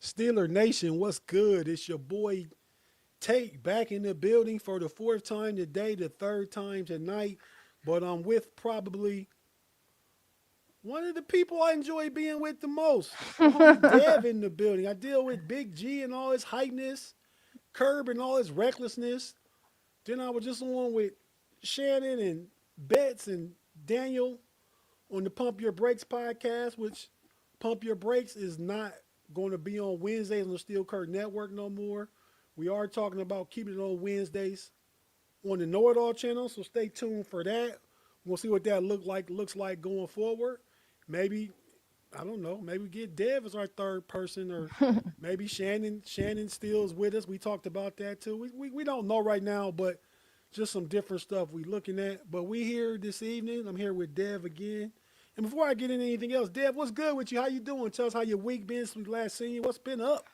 Steeler Nation, what's good? It's your boy Tate back in the building for the fourth time today, the third time tonight. But I'm with probably one of the people I enjoy being with the most. My homie Dev in the building. I deal with Big G and all his hypeness, Curb and all his recklessness. Then I was just on with Shannon and Betts and Daniel on the Pump Your Brakes podcast, which Pump Your Brakes is not going to be on Wednesdays on the Steel Curtain Network no more. We are talking about keeping it on Wednesdays on the Know It All channel, so stay tuned for that. We'll see what that looks like going forward. Maybe I don't know. Maybe get Dev as our third person, or maybe Shannon still is with us. We talked about that too. We don't know right now, but just some different stuff we looking at. But we here this evening. I'm here with Dev again. And before I get into anything else, Dev, what's good with you? How you doing? Tell us how your week been since we last seen you. What's been up?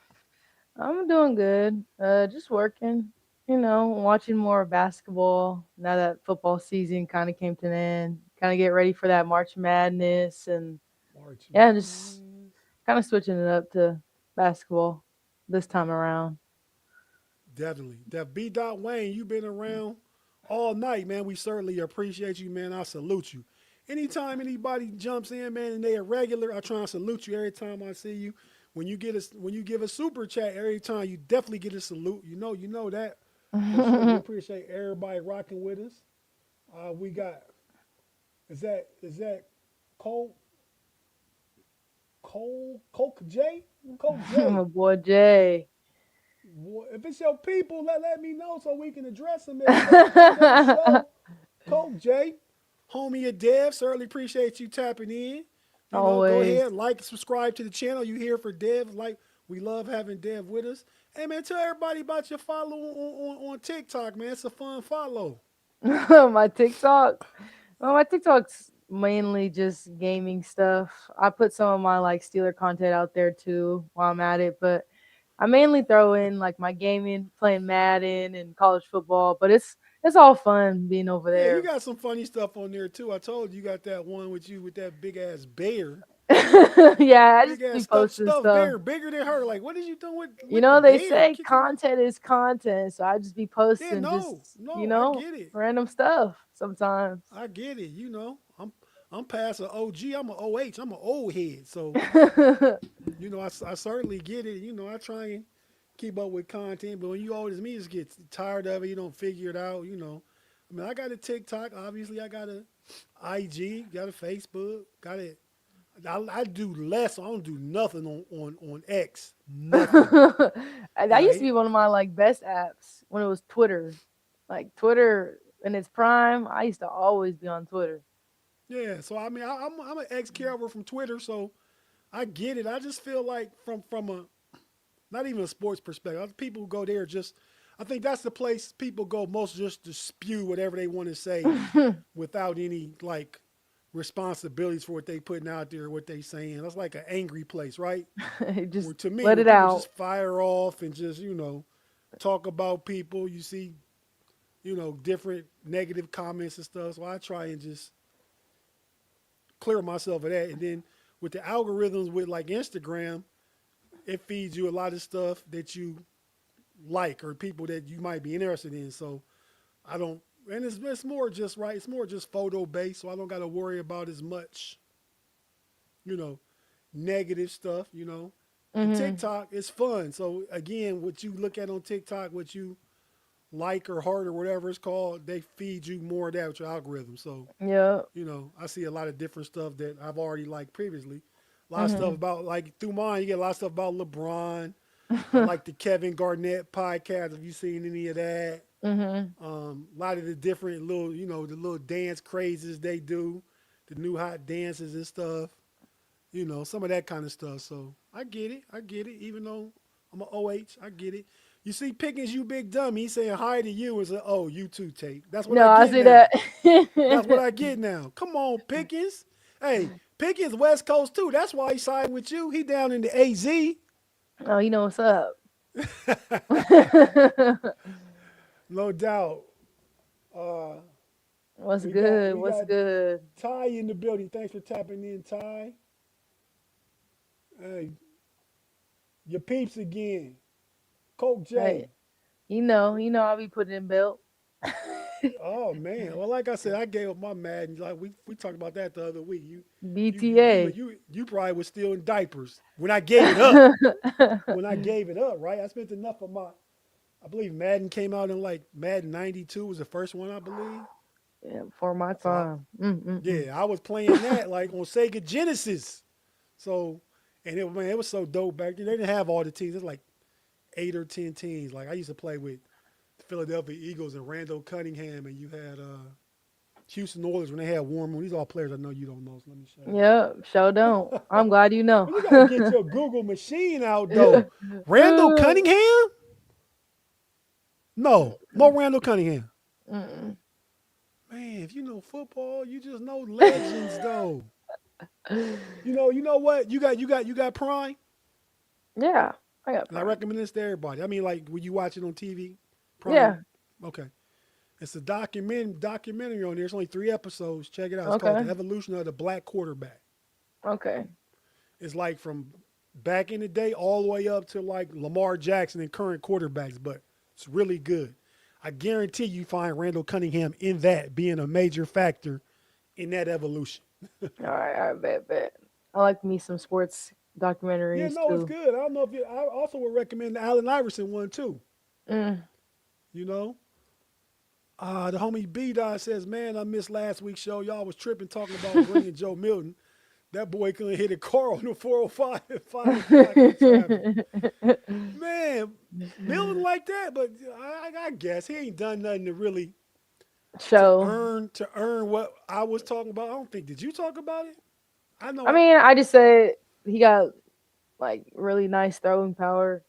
I'm doing good. Just working, watching more basketball now that football season kind of came to an end. Kind of get ready for that March Madness and March yeah, just Madness. kind of switching it up to basketball this time around. Definitely. Dev B. Wayne, you've been around all night, man. We certainly appreciate you, man. I salute you. Anytime anybody jumps in, man, and they a regular, I try and salute you every time I see you. When you give a super chat every time, you definitely get a salute. You know that for sure. We appreciate everybody rocking with us. We got is that Cole Coke J? Coke My J. boy Jay. If it's your people, let me know so we can address them at today's show. Coke J, homie of Dev, certainly appreciate you tapping in. Go Always. ahead, like, subscribe to the channel. You here for Dev? Like, we love having Dev with us. Hey man, tell everybody about your follow on TikTok, man. It's a fun follow. My TikTok. Well, my TikTok's mainly just gaming stuff. I put some of my like Steeler content out there too while I'm at it, but I mainly throw in like my gaming, playing Madden and college football. But it's all fun being over Yeah, you there. got some funny stuff on there too. I told you, you got that one with you with that big ass bear. Yeah, I Big just ass be posting stuffed stuff. bear, bigger than her. Like, what is you doing You with the know, they bear? say Kicking her? content is content, so I just be Yeah, posting no, just no, I get it. random stuff sometimes. I get it. I'm past an OG. I'm an OH. I'm an old head. So I certainly get it. I try and keep up with content, but when you old as me, just get tired of it. You don't figure it out. I mean, I got a TikTok. Obviously, I got a IG. Got a Facebook. Got it. I do less. I don't do nothing on X. Nothing. And that used to Right. be one of my like best apps when it was Twitter. Like Twitter in its prime, I used to always be on Twitter. Yeah. So I mean, I'm an ex caregiver from Twitter, so I get it. I just feel like from a not even a sports perspective. People who go there just, I think that's the place people go most just to spew whatever they want to say without any like responsibilities for what they putting out there, what they saying. That's like an angry place, right? Where Just to me, let where it people just out. fire off and just talk about people. You see, different negative comments and stuff. So I try and just clear myself of that. And then with the algorithms with like Instagram, it feeds you a lot of stuff that you like or people that you might be interested in. So I don't, and it's more just right. It's more just photo based, so I don't got to worry about as much, you know, negative stuff. And Hmm. TikTok is fun. So again, what you look at on TikTok, what you like or heart or whatever it's called, they feed you more of that with your algorithm. So Yeah. I see a lot of different stuff that I've already liked previously. A lot of stuff Hmm. about like through mine, you get a lot of stuff about LeBron. I like the Kevin Garnett podcast. Have you seen any of that? Hmm. A lot of the different little, the little dance crazes they do, the new hot dances and stuff. Some of that kind of stuff. So I get it. I get it. Even though I'm an OH, I get it. You see Pickens, you big dummy. He's saying hi to you and say, oh, you too, Tate. That's what No, I I get see that. now. That's what I get now. Come on, Pickens. Hey, Pickens West Coast too. That's why he signed with you. He down in the AZ. Oh, you know what's up. No doubt. Uh, What's we got good? we What's got good? Ty in the building. Thanks for tapping in, Ty. Hey, Your peeps again. Coke Hey, J. I'll be putting in belt. Oh man. Well, like I said, I gave up my Madden. Like we talked about that the other week. BTA. You probably was still in diapers when I gave it up. When I gave it up, right? I spent enough of my. I believe Madden came out in like Madden '92 was the first one, I believe. Yeah, before my So time. Mm. yeah, I was playing that like on Sega Genesis. So and it was so dope back then. They didn't have all the teams. It's like 8 or 10 teams. Like I used to play with the Philadelphia Eagles and Randall Cunningham, and you had Houston Oilers when they had Warren Moon. These are all players I know you don't know. So let me show Yep, sure don't. you. I'm glad you know. Well, you gotta get your Google machine out though. Randall Cunningham? No Randall Cunningham. Mm. Man, if you know football, you just know legends though. You know what? You got Prime, Yeah, I got and I prime. recommend this to everybody. I mean, like when you watch it on TV, Yeah, Prime. Okay, it's a documentary on there. It's only 3 episodes. Check it out. It's called okay, The Evolution of the Black Quarterback. okay. It's like from back in the day all the way up to like Lamar Jackson and current quarterbacks, but it's really good. I guarantee you find Randall Cunningham in that being a major factor in that evolution. All right, I bet. I like me some sports Yeah, documentaries no, it's too. good. I don't know if you. I also would recommend the Allen Iverson one too. Mm. You know, the homie B Dot says, "Man, I missed last week's show. Y'all was tripping talking about bringing Joe Milton. That boy couldn't hit a car on the 405 at 5 o'clock in traffic. Man, Milton like that, but I guess he ain't done nothing to really So, to earn what I was talking about. I don't think. Did you talk about it? I I know. mean, I just said he got like really nice throwing power.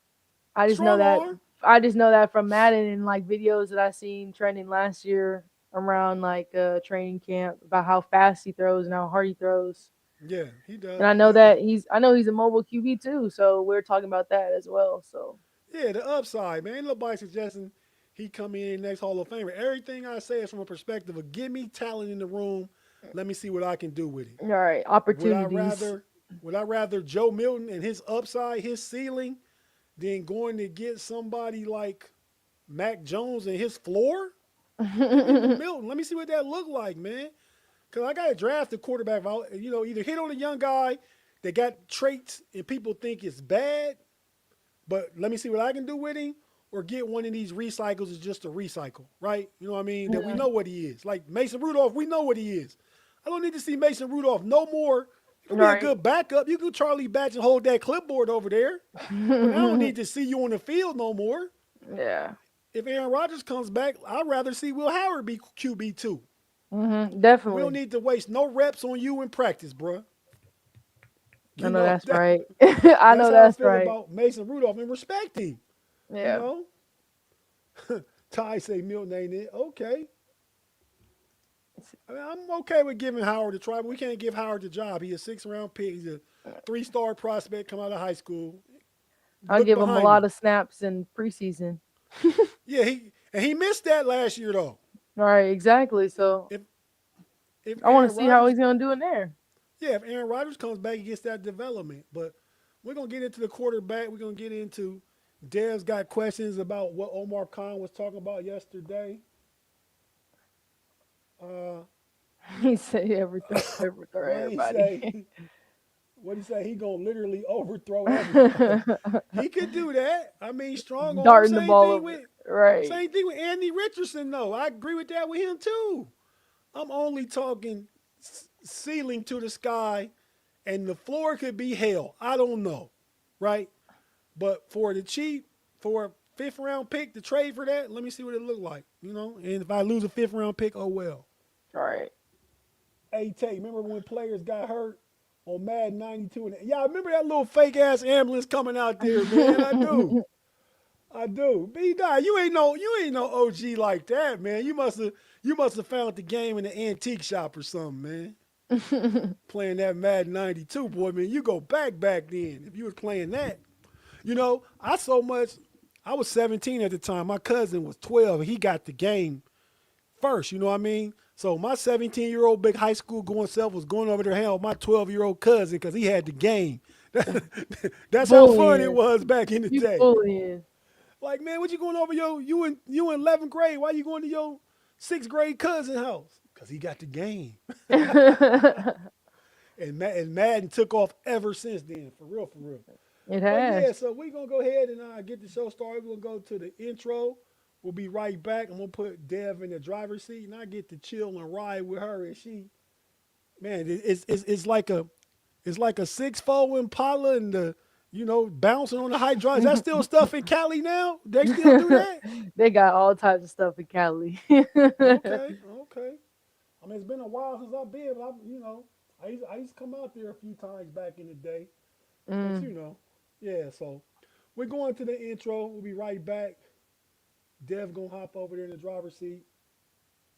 I just know Strong that. arm. I just know that from Madden and like videos that I seen trending last year around like training camp about how fast he throws and how hard he throws. Yeah, he does. And I know he's a mobile QB too, so we're talking about that as well. So, Yeah, the upside, man. Ain't nobody suggesting he come in next Hall of Famer. Everything I say is from a perspective of give me talent in the room. Let me see what I can do with it. all right, Would I opportunities. rather would I rather Joe Milton and his upside, his ceiling, than going to get somebody like Mac Jones and his floor? Give me the Milton. Let me see what that look like, man. Because I got to draft a quarterback. Either hit on a young guy that got traits and people think it's bad, but let me see what I can do with him, or get one of these recycles is just a recycle, right? You know what I mean? That we know what he is. Like Mason Rudolph, we know what he is. I don't need to see Mason Rudolph no more. You can be a Right. good backup. You can Charlie Batch and hold that clipboard over there, but I don't need to see you on the field no more. Yeah. If Aaron Rodgers comes back, I'd rather see Will Howard be QB2. We don't Definitely. need to waste no reps on you in practice, bruh. I You know know that's that. right. I That's know how I that's feel right. about Mason Rudolph and respect him. You Yeah. know, Ty say Milton ain't it. Okay. I mean, I'm okay with giving Howard a try, but we can't give Howard the job. He's a 6th round pick. He's a 3-star prospect come out of high school. I'll Look give him a behind him. lot of snaps in preseason. Yeah, he missed that last year though. All right, exactly. So If if I want to Aaron see how Rodgers, he's gonna do in there. yeah, if Aaron Rodgers comes back, he gets that development. But we're gonna get into the quarterback. We're gonna get into Dev's got questions about what Omar Khan was talking about yesterday. Uh, He said overthrow what he everybody. say? What he say? He gonna literally overthrow everybody. He could do that. I mean, strong arm. Darting the ball over. Right. Same thing with Andy Richardson. Though I agree with that with him too. I'm only talking ceiling to the sky, and the floor could be hell. I don't know, right? But for the cheap, for a 5th round pick to trade for that, let me see what it look like. And if I lose a 5th round pick, oh well. All right. Hey Tate, remember when players got hurt on Madden '92? Yeah, I remember that little fake ass ambulance coming out there, man. I do. I do. B Dot, you ain't no OG like that, man. You must have found the game in the antique shop or something, man. Playing that Madden '92, boy, man. You go back then. If you was playing that, I was 17 at the time. My cousin was 12, and he got the game first. You know what I mean? So my 17-year-old big high school going self was going over there hanging with my 12-year-old cousin because he had the game. That's how fun it Bullying. was back in the You day. bullying. Like, man, what you going over you in 11th grade? Why you going to your 6th grade cousin house? Cause he got the game. It And Madden took off ever since then, for real, for real. But yeah, has. so we're gonna go ahead and get the show started. We're gonna go to the intro. We'll be right back. I'm gonna put Dev in the driver's seat, and I get to chill and ride with her. And she, man, it's like a 6'4" Impala and the bouncing on the hydraulics. Is that still stuff in Cali now? They still do that? They got all types of stuff in Cali. Okay, okay. I mean, it's been a while since I've been, but I used to come out there a few times back in the day. But Mm. yeah. So we're going to the intro. We'll be right back. Dev gonna hop over there in the driver's seat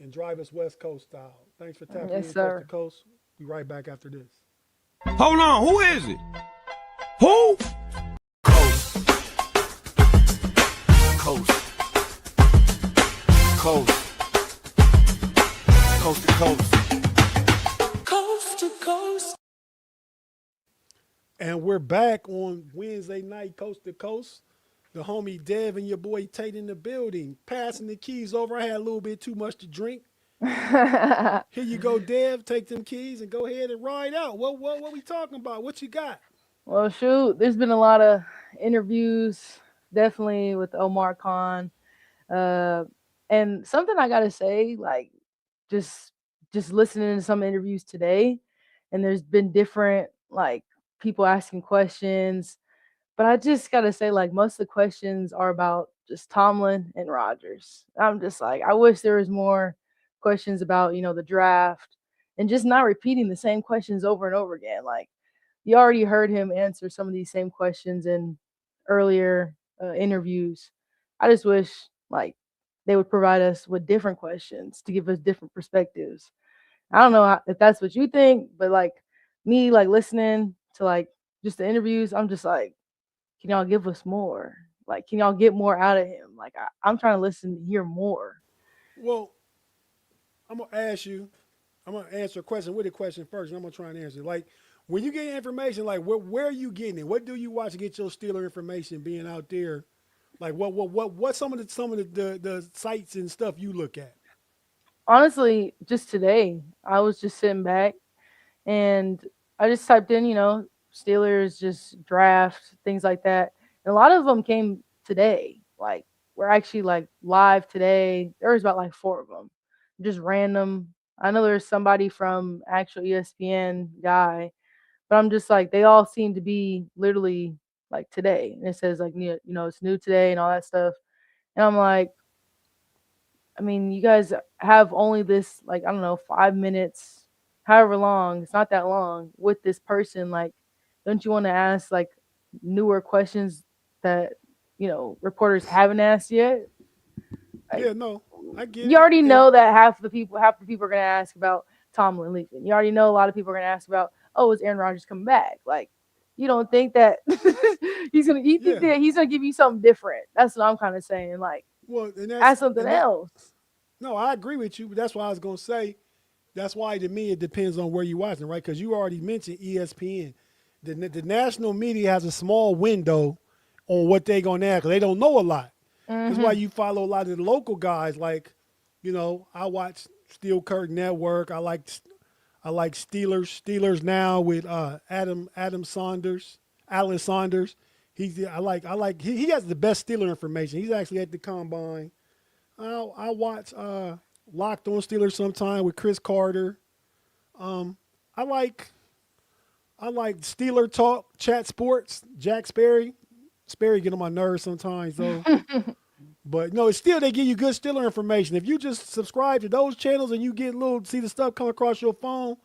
and drive us West Coast style. Thanks for tapping Yes, in coast to sir. coast. Be right back after this. Hold on, who is it? Who? Coast, coast, coast, coast to coast, coast to coast. And we're back on Wednesday night, coast to coast. The homie Dev and your boy Tate in the building, passing the keys over. I had a little bit too much to drink. Here you go, Dev. Take them keys and go ahead and ride out. What we talking about? What you got? Well, shoot, there's been a lot of interviews, definitely with Omar Khan. Uh, and something I gotta say, like, just just listening to some interviews today, and there's been different like people asking questions. But I just gotta say, like, most of the questions are about just Tomlin and Rodgers. I'm just like, I wish there was more questions about, the draft and just not repeating the same questions over and over again. Like, you already heard him answer some of these same questions in earlier interviews. I just wish, like, they would provide us with different questions to give us different perspectives. I don't know if that's what you think, but like me, like listening to like just the interviews, I'm just like, can y'all give us more? Like, can y'all get more out of him? Like, I'm trying to listen to hear more. Well, I'm gonna ask you. I'm gonna answer a question with a question first, and I'm gonna try and answer. Like, when you get information, like where are you getting it? What do you watch to get your Steeler information? Being out there, like what some of the sites and stuff you look at? Honestly, just today, I was just sitting back and I just typed in, Steelers just draft, things like that. And a lot of them came today. Like, we're actually like live today. There was about like four of them, just random. I know there's somebody from actual ESPN guy, but I'm just like, they all seem to be literally like today. And it says like, it's new today and all that stuff. And I'm like, I mean, you guys have only this, like, I don't know, 5 minutes, however long, it's not that long with this person. Like, don't you want to ask like newer questions that, reporters haven't asked yet? Like, Yeah, no, I get you it. already And know that half the people are going to ask about Tomlin leaving. You already know a lot of people are going to ask about, oh, is Aaron Rodgers coming back? Like, you don't think that you think yeah, that he's gonna give you something different. That's what I'm kind of saying. Like, well, and ask something that. else. No, I agree with you, but that's why I was gonna say. That's why to me it depends on where you're watching, right? Because you already mentioned ESPN. The national media has a small window on what they're gonna ask. They don't know a lot. That's why Hmm. you follow a lot of the local guys. Like, I watch Steel Curtain Network. I like Steelers now with Adam Saunders, Alan Saunders. He has the best Steeler information. He's actually at the combine. I watch Locked On Steelers sometime with Chris Carter. I like Steeler Talk, Chat Sports, Jack Sperry. Sperry get on my nerves sometimes though. But no, it's still they give you good Steeler information. If you just subscribe to those channels and you get see the stuff come across your phone,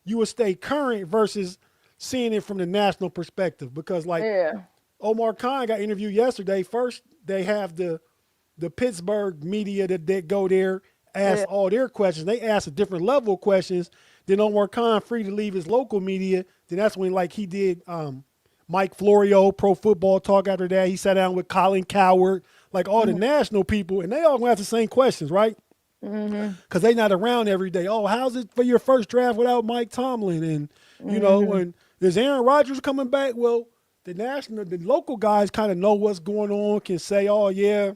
you will stay current versus seeing it from the national perspective. Because like Yeah. Omar Khan got interviewed yesterday. First, they have the Pittsburgh media that go there, ask Yeah. all their questions. They ask a different level of questions. Then Omar Khan free to leave his local media. Then that's when like he did Mike Florio, Pro Football Talk after that. He sat down with Colin Coward, like all the Hmm. national people, and they all gonna ask the same questions, right? Hmm. Because they not around every day. Oh, how's it for your first draft without Mike Tomlin? And Hmm. and Is Aaron Rodgers coming back? Well, the local guys kind of know what's going on, can say, oh, yeah,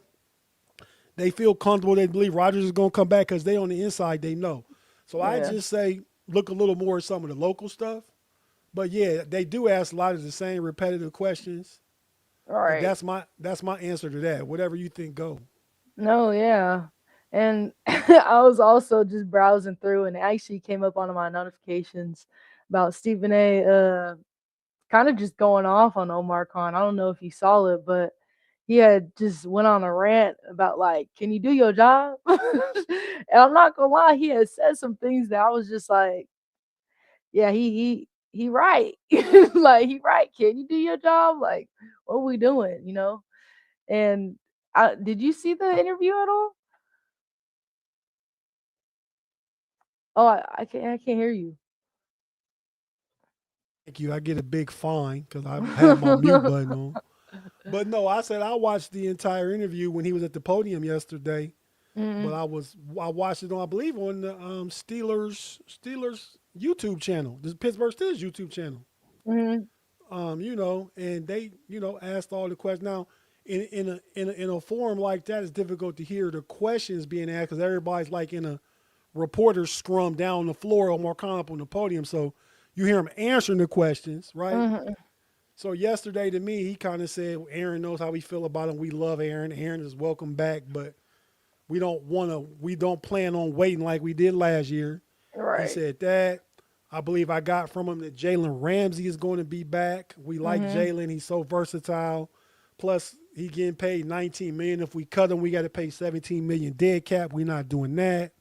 they feel comfortable. They believe Rodgers is going to come back because they on the inside, they know. So I Yeah. just say look a little more at some of the local stuff. But yeah, they do ask a lot of the same repetitive questions. All And right. that's my answer to that. Whatever you think, go. No, yeah. And I was also just browsing through and it actually came up on my notifications about Stephen A. Kind of just going off on Omar Khan. I don't know if you saw it, but he had just went on a rant about like, can you do your job? And I'm not gonna lie, he had said some things that I was just like, yeah, he right. Like he right. Can you do your job? Like, what are we doing? And did you see the interview at all? Oh, I can't hear you. Thank you. I get a big fine because I have my mute button on. But no, I said I watched the entire interview when he was at the podium yesterday. But Mhm, I watched it on, I believe, on the Steelers YouTube channel, the Pittsburgh Steelers YouTube channel. mhm. And they asked all the questions. Now, in a forum like that, it's difficult to hear the questions being asked because everybody's like in a reporter scrum down on the floor or more calm up on the podium. So you hear him answering the questions, right? Mhm. So yesterday to me, he kind of said, Aaron knows how we feel about him. We love Aaron. Aaron is welcome back, but we don't plan on waiting like we did last year. He Right. said that. I believe I got from him that Jalen Ramsey is going to be back. We like Mhm. Jalen. He's so versatile. Plus, he getting paid 19 million. If we cut him, we got to pay 17 million dead cap. We're not doing that.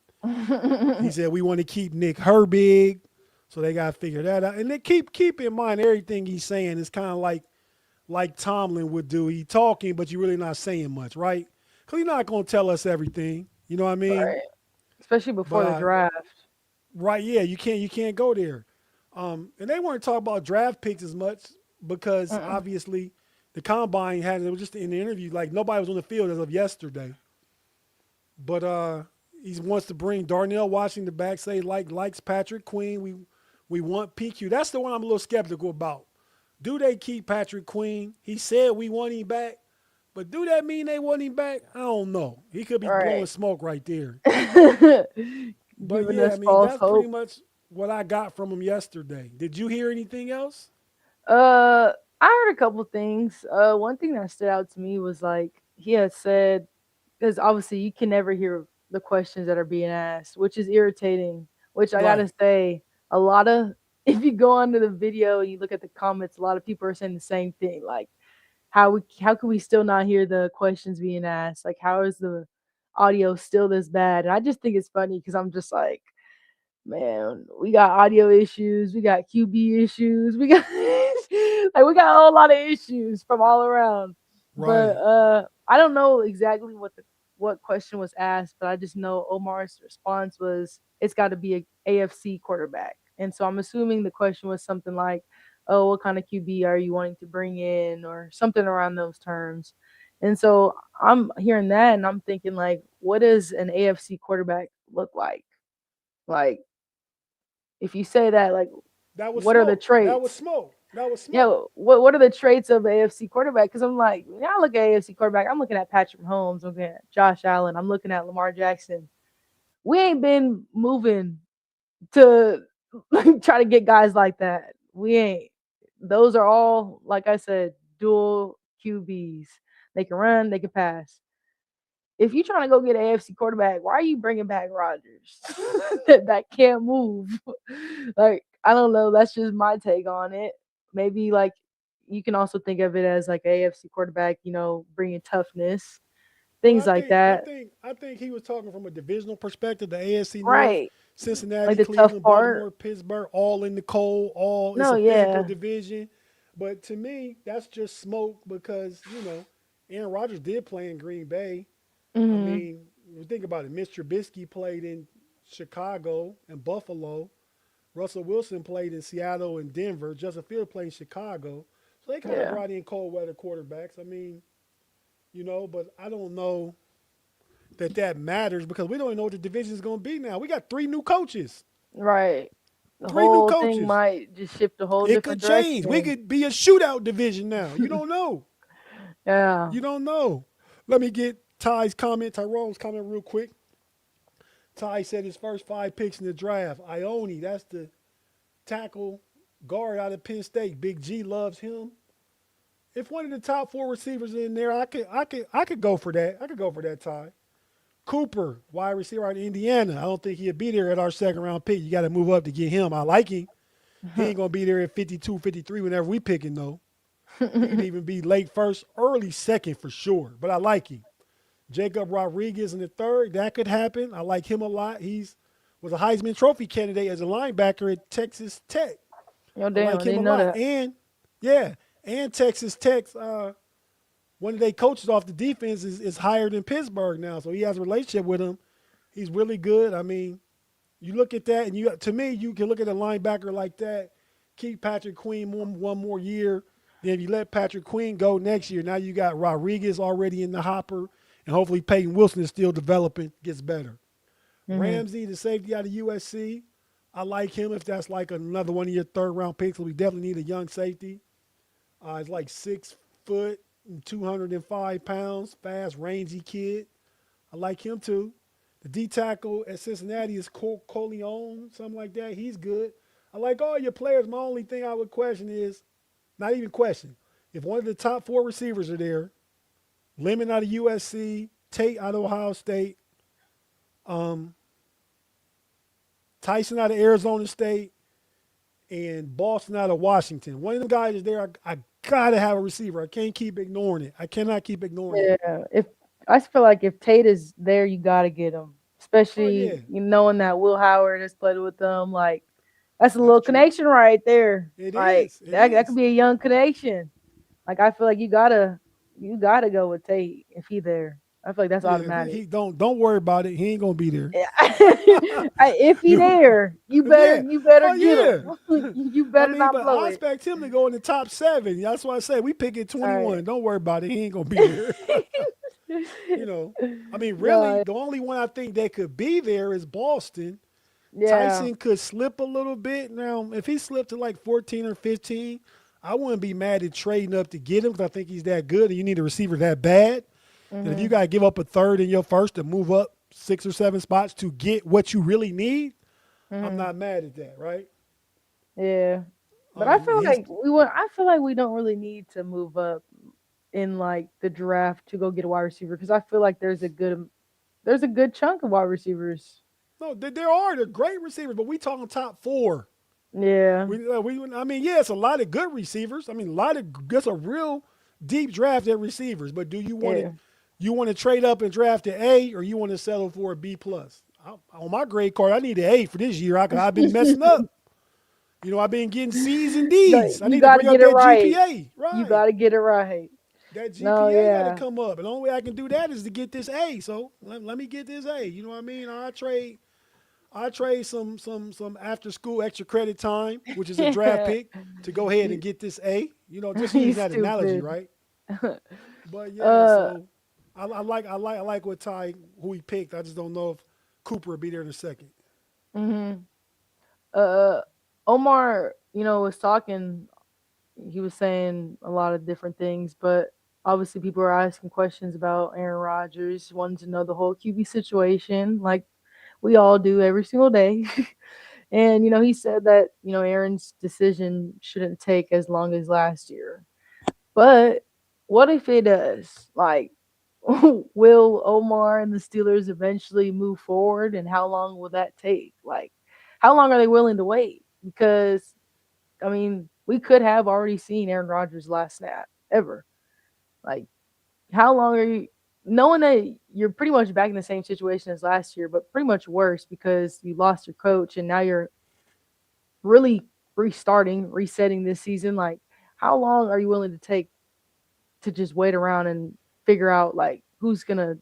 He said we want to keep Nick Herbig. So they got to figure that out. And they keep in mind everything he's saying is kind of like Tomlin would do. He talking, but you're really not saying much, right? Because he's not going to tell us everything. You know what I mean? Right. Especially But before the draft. right, yeah, you can't go there. And they weren't talking about draft picks as much because Mm-mm. obviously the combine had it was just in the interview like nobody was on the field as of yesterday. But he wants to bring Darnell Washington back. Say likes Patrick Queen. We want PQ. That's the one I'm a little skeptical about. Do they keep Patrick Queen? He said we want him back, but do that mean they want him back? I don't know. He could be blowing Right. smoke right there. But Giving yeah, I us mean false that's pretty hope. much what I got from him yesterday. Did you hear anything else? I heard a couple things. One thing that stood out to me was like he had said, because obviously you can never hear the questions that are being asked, which is irritating. Which I gotta Right. say, a lot of if you go onto the video and you look at the comments, a lot of people are saying the same thing. Like how can we still not hear the questions being asked? Like how is the audio still this bad? And I just think it's funny because I'm just like, man, we got audio issues, we got QB issues, we got like we got a whole lot of issues from all around. But Right. I don't know exactly what question was asked, but I just know Omar's response was it's got to be a AFC quarterback. And so I'm assuming the question was something like, "Oh, what kind of QB are you wanting to bring in?" or something around those terms. And so I'm hearing that and I'm thinking like, what does an AFC quarterback look like? Like if you say that, like, That was what are the smoke. That was traits? smoke. That was Yeah, smoke. what are the traits of AFC quarterback? Because I'm like, when I look at AFC quarterback, I'm looking at Patrick Mahomes, I'm looking at Josh Allen, I'm looking at Lamar Jackson. We ain't been moving to try to get guys like that. We ain't. Those are all, like I said, dual QBs. They can run, they can pass. If you're trying to go get an AFC quarterback, why are you bringing back Rodgers that can't move? Like, I don't know. That's just my take on it. Maybe like you can also think of it as like AFC quarterback, bringing toughness, Well, things I like think I that. think I think he was talking from a divisional perspective. The AFC North, Right. Like Cincinnati, the tough Cleveland, part. Baltimore, Pittsburgh, all in the cold. All it's No, a physical yeah. division. But to me, that's just smoke because Aaron Rodgers did play in Green Bay. I Hmm. mean, you think about it. Mitch Trubisky played in Chicago and Buffalo. Russell Wilson played in Seattle and Denver. Justin Fields played in Chicago. So they kind of Yeah. brought in cold weather quarterbacks. I mean, but I don't know that matters because we don't even know what the division is going to be now. We got three new coaches. Right. the 3 new whole thing coaches. might just shift a whole It different could change. We direction. could be a shootout division now. You don't know. Yeah. You don't know. Let me get Tyrone's comment real quick. Ty said his first 5 picks in the draft. Ione, that's the tackle guard out of Penn State. Big G loves him. If one of the top 4 receivers in there, I could go for that. I could go for that, Ty. Cooper, wide receiver out of Indiana. I don't think he'd be there at our second round pick. You got to move up to get him. I like him. He ain't going to be there at 52, 53 whenever we pick him, though. He could even be late first, early second for sure. But I like him. Jacob Rodriguez in the third. That could happen. I like him a lot. Was a Heisman Trophy candidate as a linebacker at Texas Tech. Yo, I damn, like I him a didn't know lot. that. And Texas Tech's one of their coaches off the defense is hired in Pittsburgh now, so he has a relationship with him. He's really good. I mean, you look at that, and to me, you can look at a linebacker like that, keep Patrick Queen one more year. Then if you let Patrick Queen go next year, now you got Rodriguez already in the hopper, and hopefully Peyton Wilson is still developing, gets better. Mm-hmm. Ramsey, the safety out of USC, I like him if that's like another one of your third-round picks. So we definitely need a young safety. He's like 6 foot and 205 pounds, fast, rangy kid. I like him too. The D tackle at Cincinnati is Coleon, something like that. He's good. I like all your players. My only thing I would question is, not even question, if one of the top 4 receivers are there, Lemon out of USC, Tate out of Ohio State, Tyson out of Arizona State, and Boston out of Washington. One of them guys is there. I got to have a receiver. I can't keep ignoring it. I cannot keep ignoring it. Yeah. If I feel like if Tate is there, you got to get him. Especially yeah. knowing that Will Howard has played with them. Like, that's a That's little true. connection right there. It like, is. It that is. could be a young connection. Like, I feel like you gotta go with Tate if he there. I feel like that's Yeah, automatic. he don't worry about it. He ain't gonna be there. If he there, you better Oh, get yeah. him. You better not but blow I it. expect him to go in the top 7. That's why I say we pick at 21. Right. Don't worry about it. He ain't gonna be there. I mean, really, No. the only one I think that could be there is Boston. Yeah. Tyson could slip a little bit. Now, if he slipped to like 14 or 15, I wouldn't be mad at trading up to get him because I think he's that good and you need a receiver that bad. Mm-hmm. And if you got to give up a third in your first to move up 6 or 7 spots to get what you really need, I'm not mad at that, right? Yeah. But I feel like we don't really need to move up in like the draft to go get a wide receiver because I feel like there's a good chunk of wide receivers. No, they're great receivers, but we talking top 4. Yeah. It's a lot of good receivers. I mean, that's a real deep draft at receivers. But do you want to trade up and draft an A, or you want to settle for a B plus? On my grade card, I need an A for this year. I've been messing up. I've been getting C's and D's. I need to bring up that GPA. Right. You got to get it right. That GPA got to come up, and the only way I can do that is to get this A. So let me get this A. You know what I mean? I trade some after school extra credit time, which is a draft pick, to go ahead and get this A. Just use that analogy, right? But so I like what who he picked. I just don't know if Cooper will be there in a second. Mm-hmm. Omar, was talking. He was saying a lot of different things, but obviously people are asking questions about Aaron Rodgers, wanting to know the whole QB situation, like we all do every single day. And, he said that, Aaron's decision shouldn't take as long as last year. But what if it does? Like, will Omar and the Steelers eventually move forward? And how long will that take? Like, how long are they willing to wait? Because, we could have already seen Aaron Rodgers' last snap ever. Like, how long are you knowing that you're pretty much back in the same situation as last year, but pretty much worse because you lost your coach and now you're really resetting this season? Like, how long are you willing to take to just wait around and figure out like who's gonna,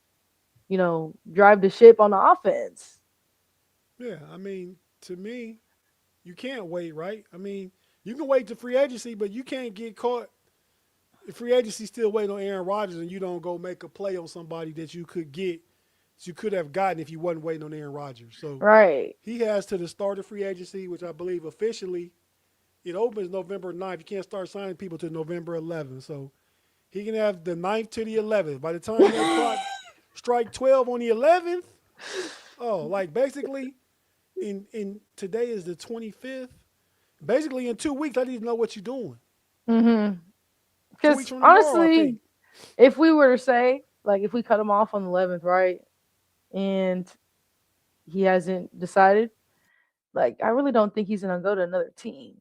drive the ship on the offense? Yeah, to me, you can't wait, right? You can wait to free agency, but you can't get caught. If free agency still waiting on Aaron Rodgers and you don't go make a play on somebody that you could get you could have gotten if you wasn't waiting on Aaron Rodgers. So Right. he has to the start of free agency, which I believe officially it opens November 9th. You can't start signing people to November 11th. So he can have the 9th to the 11th. By the time that clock strike 12 on the 11th, like basically in today is the 25th. Basically in 2 weeks, I need to know what you're doing. Mm-hmm. 2 weeks Because from tomorrow, I honestly, think. if we were to say, like, if we cut him off on the 11th, right, and he hasn't decided, like, I really don't think he's gonna go to another team.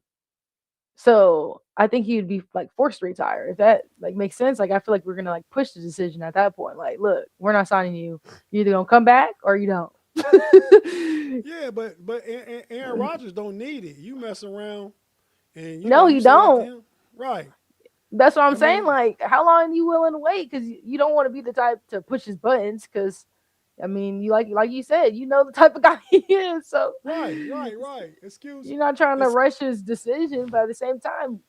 So I think he would be like forced to retire. If that like makes sense, like I feel like we're gonna like push the decision at that point. Like, look, we're not signing you. You either gonna come back or you don't. Yeah, but Aaron Rodgers don't need it. You mess around and No, you you select don't. him. Right. That's what I'm I saying. mean, Like, how long are you willing to wait? Because you don't want to be the type to push his buttons. Because I mean, you like you said, you know the type of guy he is. So right. Excuse. you're not trying to It's, rush his decision, but at the same time,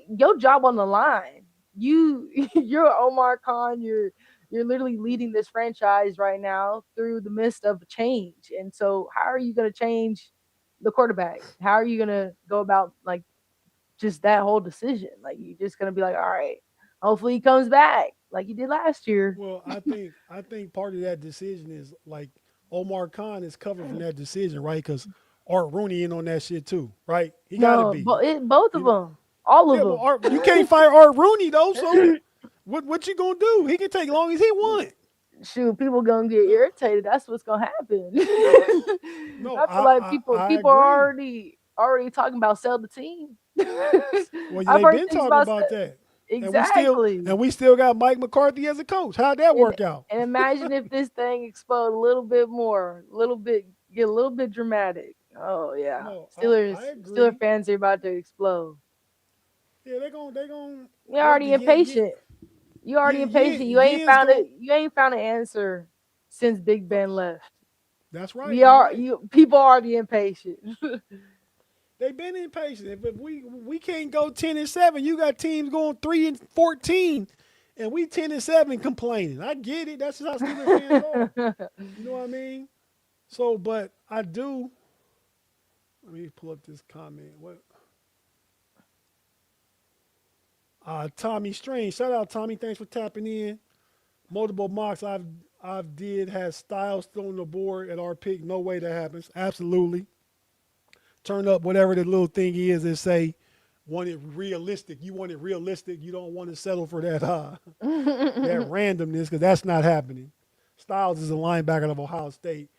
your job on the line. You're Omar Khan. You're literally leading this franchise right now through the midst of change. And so, how are you going to change the quarterback? How are you going to go about like just that whole decision? Like, you're just going to be like, all right, hopefully he comes back like he did last year. well, I think part of that decision is like Omar Khan is covered from that decision, right? Because Art Rooney in on that shit too, right? He got to No, be. both of You know, them, all of yeah, well, them. you can't fire Art Rooney though. So what you gonna do? He can take long as he want. Shoot, people gonna get No, irritated. That's what's gonna happen. no, I feel like I people are agree. already talking about sell the team. Well, I've they've heard been things talking about about that, and exactly. we still got Mike McCarthy as a coach. How'd that And work out? and imagine if this thing explode a little bit more, get a little bit dramatic. Oh yeah, No, I Steeler agree. fans are about to explode. Yeah, they gonna You're look the already impatient. You already impatient. Yen's going. You ain't found an answer since Big Ben left. That's right. We You're are right. people are already impatient. They've been impatient. If we can't go 10-7, you got teams going 3-14, and we 10-7 complaining. I get it. That's just how Steelers fans are. You know what I mean? So, but I do. Let me pull up this comment. What? Tommy Strange. Shout out Tommy. Thanks for tapping in. Multiple mocks I've did has Styles thrown the board at our pick. No way that happens. Absolutely. Turn up whatever the little thing is and say, want it realistic. You want it realistic. You don't want to settle for that that randomness because that's not happening. Styles is a linebacker of Ohio State.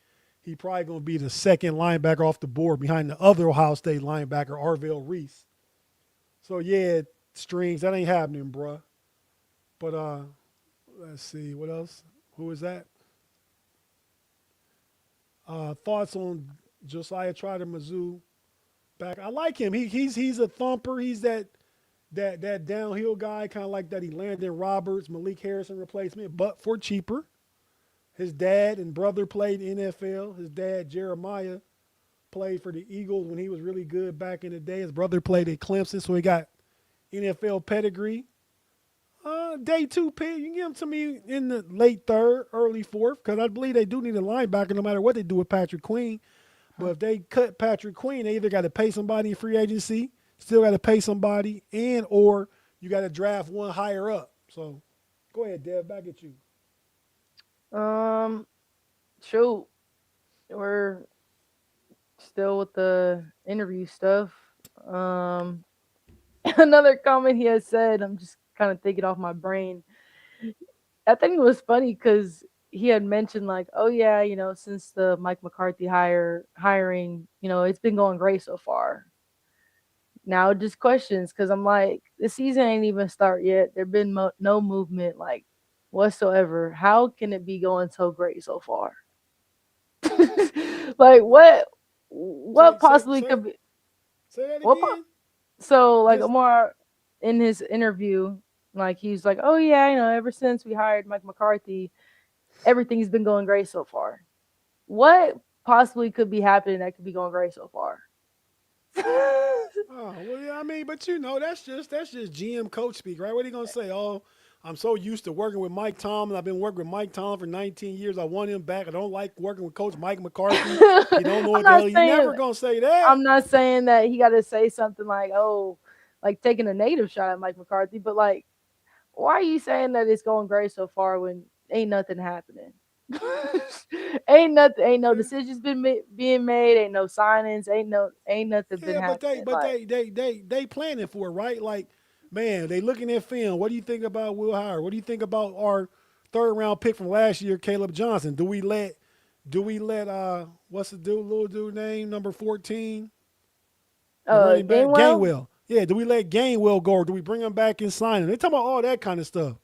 He probably going to be the second linebacker off the board behind the other Ohio State linebacker, Arvell Reese. So, yeah, Strings, that ain't happening, bruh. But let's see. What else? Who is that? Thoughts on Josiah Trotter Mizzou back? I like him. He's a thumper. He's that downhill guy, kind of like that Landon Roberts, Malik Harrison replacement, but for cheaper. His dad and brother played NFL. His dad, Jeremiah, played for the Eagles when he was really good back in the day. His brother played at Clemson, so he got NFL pedigree. Day 2 pick, you can give him to me in the late 3rd, early 4th, because I believe they do need a linebacker no matter what they do with Patrick Queen. But if they cut Patrick Queen, they either got to pay somebody in free agency, still got to pay somebody, and or you got to draft one higher up. So go ahead, Dev, back at you. Shoot, we're still with the interview stuff. Another comment he has said, I'm just kind of thinking off my brain. I think it was funny because he had mentioned like, oh yeah, since the Mike McCarthy hiring, it's been going great so far. Now just questions because I'm like, the season ain't even start yet. There's been no movement like whatsoever. How can it be going so great so far? Like what possibly could be? Say that What? again. So like Just Omar in his interview, like he's like, oh yeah, ever since we hired Mike McCarthy, everything's been going great so far. What possibly could be happening that could be going great so far? oh well, yeah, I mean, but that's just GM coach speak, right? What are you gonna say? Oh, I'm so used to working with Mike Tomlin. I've been working with Mike Tomlin for 19 years. I want him back. I don't like working with Coach Mike McCarthy. He don't know I'm what the not hell. You saying never gonna say that. I'm not saying that he got to say something like, "Oh, like taking a negative shot at Mike McCarthy," but like, why are you saying that it's going great so far when ain't nothing happening? Ain't no Yeah, decisions being made. Ain't no signings. Ain't nothing been yeah, but they, happening. but Like, they planning for it, right? Like, man, they looking at film. What do you think about Will Howard? What do you think about our third round pick from last year, Caleb Johnson? Do we let what's the dude, little dude name, number 14? The running back, Gainwell. Gainwell. Yeah, do we let Gainwell go or do we bring him back and sign him? They talking about all that kind of stuff.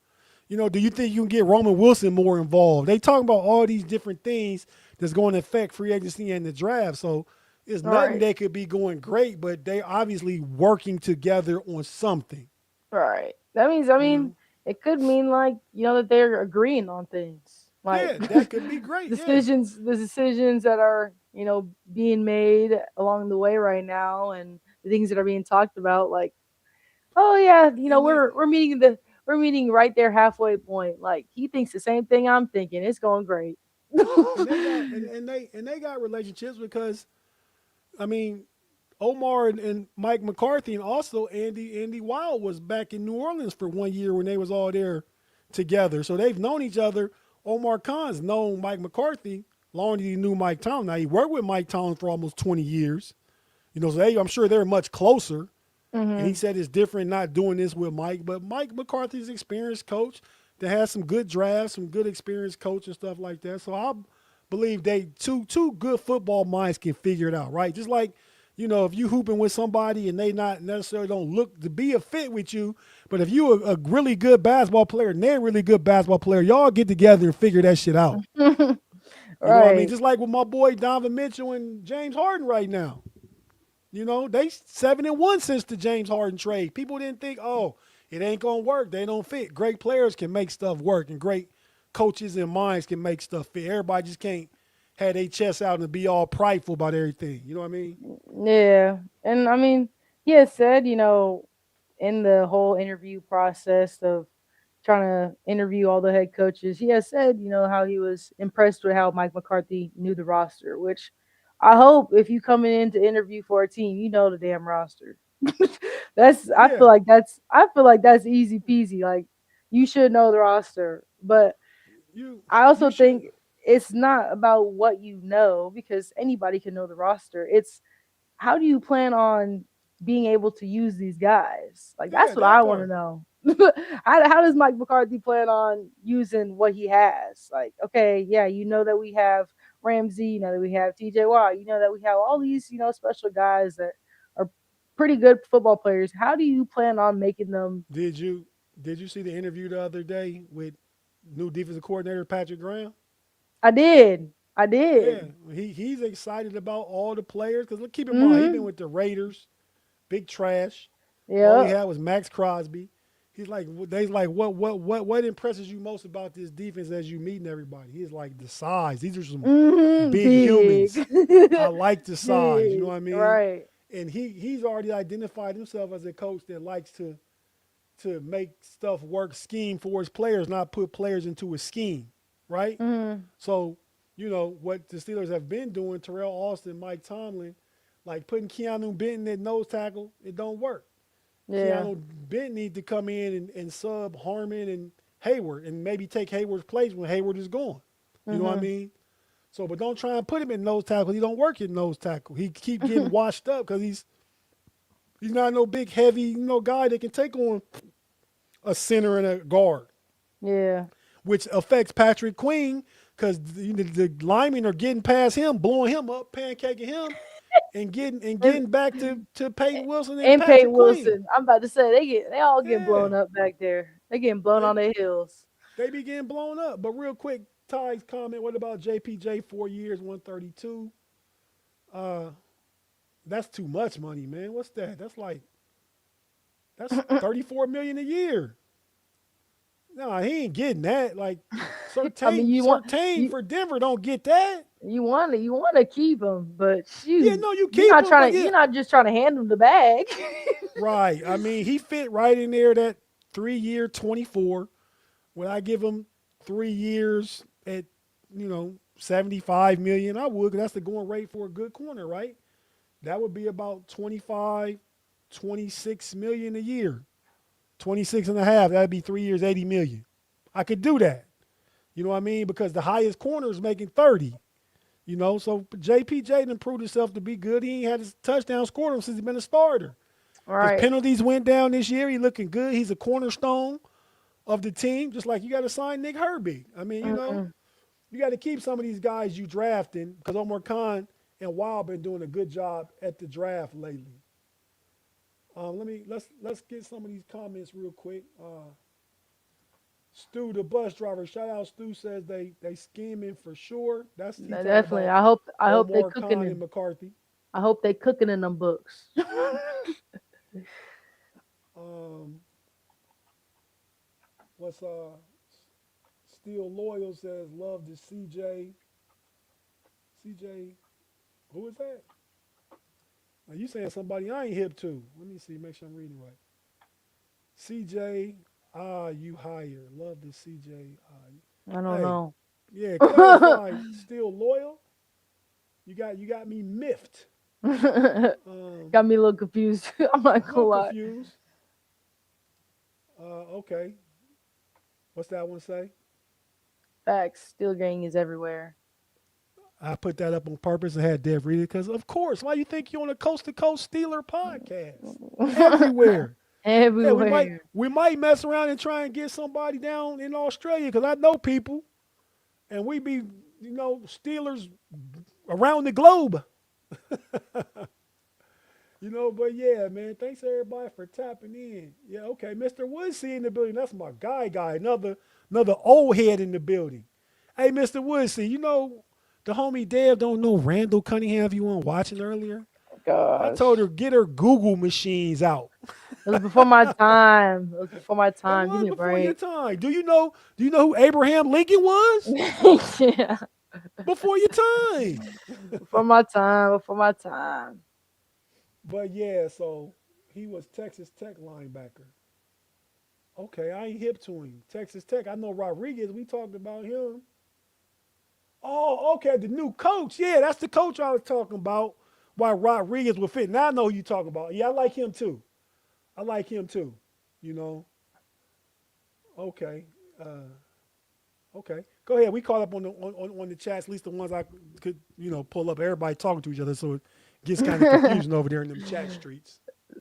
Do you think you can get Roman Wilson more involved? They talking about all these different things that's going to affect free agency and the draft. So it's nothing Right, they could be going great, but they obviously working together on something. right. That means, I You mean, know? it could mean like that they're agreeing on things, like Yeah, that could be great. Yeah. the decisions that are being made along the way right now, and the things that are being talked about. Like, oh yeah, And they we're meeting right there halfway point. Like he thinks the same thing I'm thinking. It's going great. and they got and they got relationships because I mean Omar and Mike McCarthy and also Andy Wild was back in New Orleans for 1 year when they was all there together. So they've known each other. Omar Khan's known Mike McCarthy longer than he knew Mike Tomlin. Now he worked with Mike Tomlin for almost 20 years. So I'm sure they're much closer. And he Hmm. said it's different not doing this with Mike, but Mike McCarthy's an experienced coach that has some good drafts, some good experienced coach and stuff like that. So I believe they two good football minds can figure it out, right? Just like if you hooping with somebody and they not necessarily don't look to be a fit with you, but if you a really good basketball player and they're a really good basketball player, y'all get together and figure that shit out. You know what I mean? Right. Just like with my boy Donovan Mitchell and James Harden right now. They 7-1 since the James Harden trade. People didn't think, oh, it ain't gonna work. They don't fit. Great players can make stuff work, and great coaches and minds can make stuff fit. Everybody just can't have their chest out and be all prideful about everything. You know what I mean? Yeah. And I mean, he has said, in the whole interview process of trying to interview all the head coaches, he has said, how he was impressed with how Mike McCarthy knew the roster, which I hope if you coming in to interview for a team, you know the damn roster. Yeah. I feel like that's easy peasy. Like you should know the roster. But I You also should. think it's not about what you know because anybody can know the roster. It's how do you plan on being able to use these guys? Like Yeah, that's what that I want to part. know. How does Mike McCarthy plan on using what he has? Like, okay, yeah, you know that we have Ramsey, you know that we have TJ Watt, you know that we have all these, special guys that are pretty good football players. How do you plan on making them? Did you see the interview the other day with new defensive coordinator Patrick Graham? I did. I Yeah, did. he's excited about all the players because look, keep in mind he been Mhm. with the Raiders, big trash. All he Yeah. had was Max Crosby. He's like, they like, what impresses you most about this defense as you meeting everybody? He's like the size. These are some Mhm. big Big. humans. I like the size. You know Big. what I mean? Right. And he's already identified himself as a coach that likes to make stuff work, scheme for his players, not put players into a scheme, right? Mhm. So, what the Steelers have been doing, Terrell Austin, Mike Tomlin, like putting Keanu Benton at nose tackle, it don't work. Yeah. Keanu Benton needs to come in and sub Harmon and Hayward and maybe take Hayward's place when Hayward is gone. You know what I Mhm. mean? So, but don't try and put him in nose tackle. He don't work in nose tackle. He keep getting washed up because he's not no big heavy guy that can take on a center and a guard, Yeah. which affects Patrick Queen because the linemen are getting past him, blowing him up, pancaking him, and And, getting back to Peyton Wilson and and Peyton Patrick Queen. Wilson. I'm about to say they all get Yeah, blown up back there. They getting blown they on their heels. they be getting blown up. But real quick, Ty's comment. What about JPJ? 4 years, 132. Uh, that's too much money, man. What's that? That's 34 million a year. No, he ain't getting that. Like I mean, Surtain you for Denver don't get that. you want to keep him, but Yeah, shoot, no, you keep him, but yeah, you're not just trying to hand him the bag. right. I mean, he fit right in there that 3 year, 24. Would I give him 3 years at, $75 million? I would, because that's the going rate for a good corner, right? That would be about 25, 26 million a year. 26 and a half, that'd be 3 years, 80 million. I could do that. You know what I mean? Because the highest corner is making 30. So JPJ done proved himself to be good. He ain't had his touchdown scored since he's been a starter. Right. His penalties went down this year. He looking good. He's a cornerstone of the team, just like you got to sign Nick Herbig. I mean, you got to keep some of these guys you drafting, because Omar Khan and Wild been doing a good job at the draft lately. Let's get some of these comments real quick. Stu, the bus driver, shout out Stu, says they scheming for sure. That's Definitely. I hope they Omar cooking Khan in. and McCarthy. I hope they cooking in them books. What's Still Loyal says love to CJ. CJ, who is that? Are you saying somebody I ain't hip to? Let me see, make sure I'm reading right. CJ, you higher. Love the CJ. I don't know. Yeah, clarify. Still loyal. You got me miffed. Got me a little confused. I'm not gonna lie. Confused. Okay. What's that one say? Facts. Steel gang is everywhere. I put that up on purpose and had Dev read it because, of course, why you think you're on a Coast-to-Coast Steeler podcast? Everywhere. Everywhere. Yeah, we might mess around and try and get somebody down in Australia, because I know people, and we be, Steelers around the globe. But yeah, man, thanks everybody for tapping in. Yeah, okay, Mr. Woodsy in the building. That's my guy, another old head in the building. Hey, Mr. Woodsy, the homie Dev don't know Randall Cunningham if you weren't watching earlier. Gosh. I told her get her Google machines out. It was before my time. It was before my time. Give me a before your break. time. Do you know who Abraham Lincoln was? Yeah. Before your time. Before my time. Before my time. But yeah, so he was Texas Tech linebacker. Okay, I ain't hip to him. Texas Tech, I know Rodriguez. We talked about him. Oh, okay, the new coach. Yeah, that's the coach I was talking about. Why Rodriguez would fit. Now I know who you're talking about. Yeah, I like him too. Okay. Okay. Go ahead. We caught up on the chats, at least the ones I could, pull up. Everybody talking to each other, so it gets kind of confusing over there in them chat streets.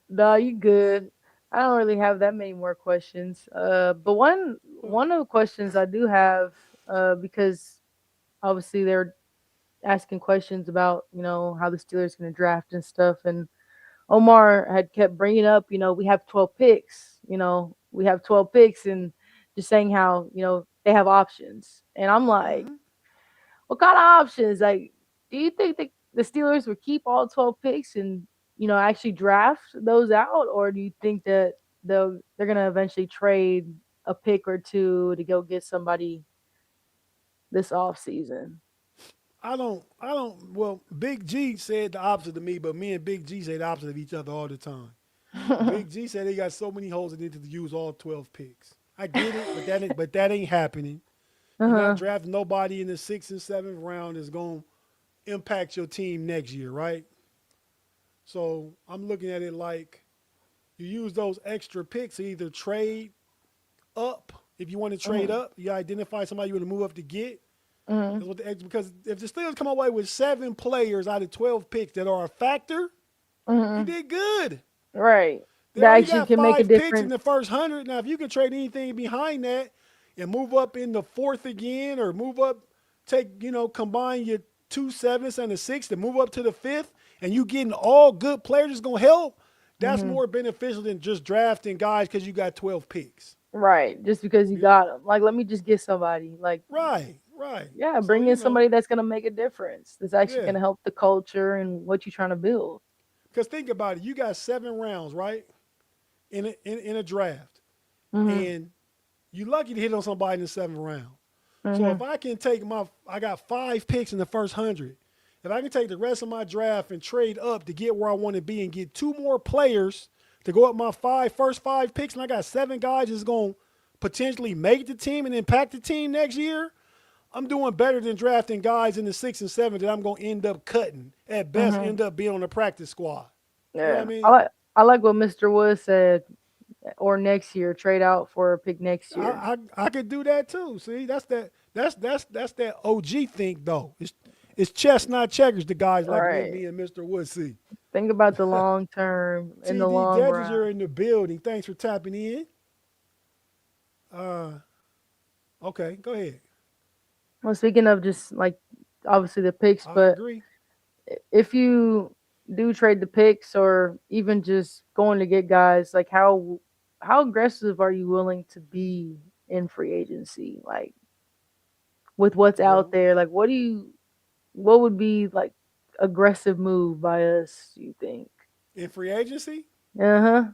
No, you good. I don't really have that many more questions. But one of the questions I do have, because obviously they're asking questions about, how the Steelers going to draft and stuff. And Omar had kept bringing up, we have 12 picks, we have 12 picks, and just saying how, they have options. And I'm like, what kind of options? Like, do you think the Steelers would keep all 12 picks and, actually draft those out? Or do you think that they're going to eventually trade a pick or two to go get somebody this offseason? Well, Big G said the opposite to me, but me and Big G say the opposite of each other all the time. Big G said they got so many holes they need to use all 12 picks. I get it, but that ain't happening. You're not drafting nobody in the 6th and 7th round is going to impact your team next year, right? So I'm looking at it like you use those extra picks to either trade up. If you want to trade up, you identify somebody you want to move up to get. Because if the Steelers come away with 7 players out of 12 picks that are a factor, you did good. Right. They That only actually got can make a 5 picks difference. in the first 100. Now, if you can trade anything behind that and move up in the 4th again, or move up, combine your 2 7s and a 6th and move up to the 5th, and you getting all good players that's going to help, that's more beneficial than just drafting guys because you got 12 picks. Right. Just because you got them. Like, let me just get somebody. Like, Right. Yeah, bring in somebody that's going to make a difference. That's actually going to help the culture and what you're trying to build. Because think about it. You got 7 rounds, right, in a draft. And you're lucky to hit on somebody in the 7th round. So if I can take I got 5 picks in the first 100. If I can take the rest of my draft and trade up to get where I want to be and get 2 more players to go up my first 5 picks, and I got 7 guys that's going to potentially make the team and impact the team next year, I'm doing better than drafting guys in the 6 and 7 that I'm going to end up cutting. At best, end up being on the practice squad. You know what I Yeah, mean? I like what Mr. Wood said. Or next year, trade out for a pick next year. I could do that too. See, that's that OG thing though. It's chess, not checkers. The guys like me and Mr. Wood see. Think about the long term in the TD long Judges, run. you're in the building. Thanks for tapping in. Okay, go ahead. Well, speaking of just like obviously the picks, I but agree. if you do trade the picks or even just going to get guys, like how aggressive are you willing to be in free agency? Like with what's out there, like what would be like aggressive move by us, you think? In free agency? Uh-huh.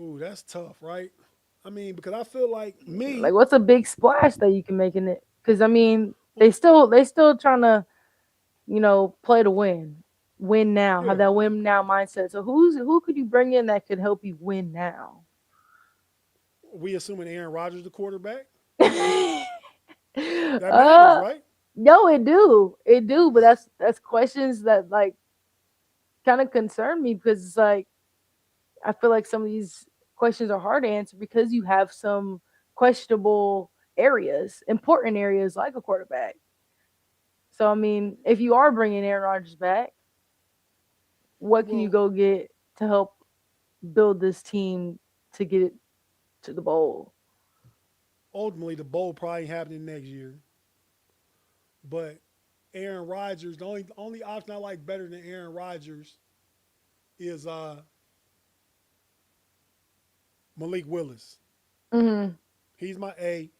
Ooh, that's tough, right? I mean, because I feel like me. Like what's a big splash that you can make in it? Because I mean, they still trying to, play to win now, have that win now mindset. So who could you bring in that could help you win now? We assuming Aaron Rodgers the quarterback? That matters, right? No, it do, but that's questions that like kind of concern me because it's like I feel like some of these questions are hard to answer because you have some questionable areas, important areas like a quarterback. So I mean, if you are bringing Aaron Rodgers back, what can you go get to help build this team to get it to the bowl? Ultimately, the bowl probably happening next year. But Aaron Rodgers, the only option I like better than Aaron Rodgers is Malik Willis. Mm-hmm. He's my A.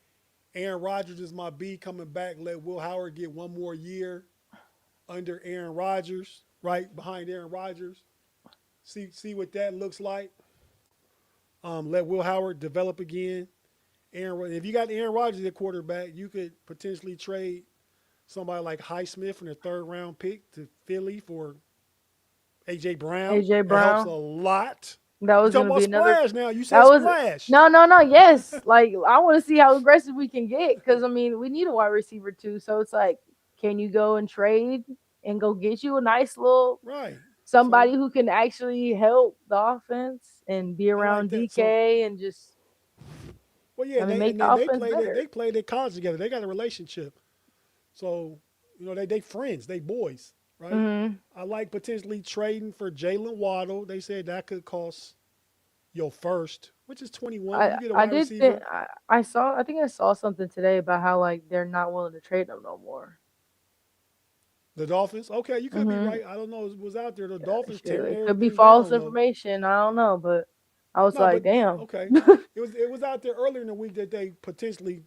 Aaron Rodgers is my B coming back. Let Will Howard get one more year under Aaron Rodgers, right behind Aaron Rodgers. See what that looks like. Let Will Howard develop again. If you got Aaron Rodgers at quarterback, you could potentially trade somebody like Highsmith from the 3rd round pick to Philly for A.J. Brown. A.J. Brown. That helps a lot. That was going to be another splash now. You said splash. No. Yes. Like, I want to see how aggressive we can get because, I mean, we need a wide receiver too. So it's like, can you go and trade and go get you a nice little somebody who can actually help the offense and be around DK and just make the offense better. They played at college together. They got a relationship. So, they friends. They boys. Right? Mm-hmm. I like potentially trading for Jalen Waddle. They said that could cost your first, which is 21. You get a wide receiver. I think I saw something today about how like they're not willing to trade them no more. The Dolphins? Okay, you could be right. I don't know. It was out there. The Dolphins it could be false information. I don't know, but I was damn. Okay. It was out there earlier in the week that they potentially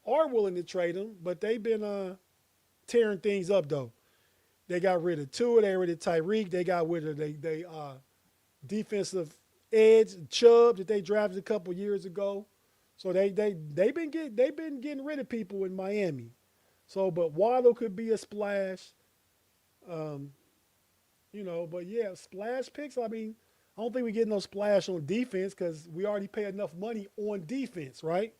are willing to trade them, but they've been tearing things up though. They got rid of Tua. They got rid of Tyreek. They got rid of they defensive edge Chubb that they drafted a couple years ago. So they've been getting rid of people in Miami. So, but Waddle could be a splash. But yeah, splash picks. I mean, I don't think we get no splash on defense because we already pay enough money on defense, right?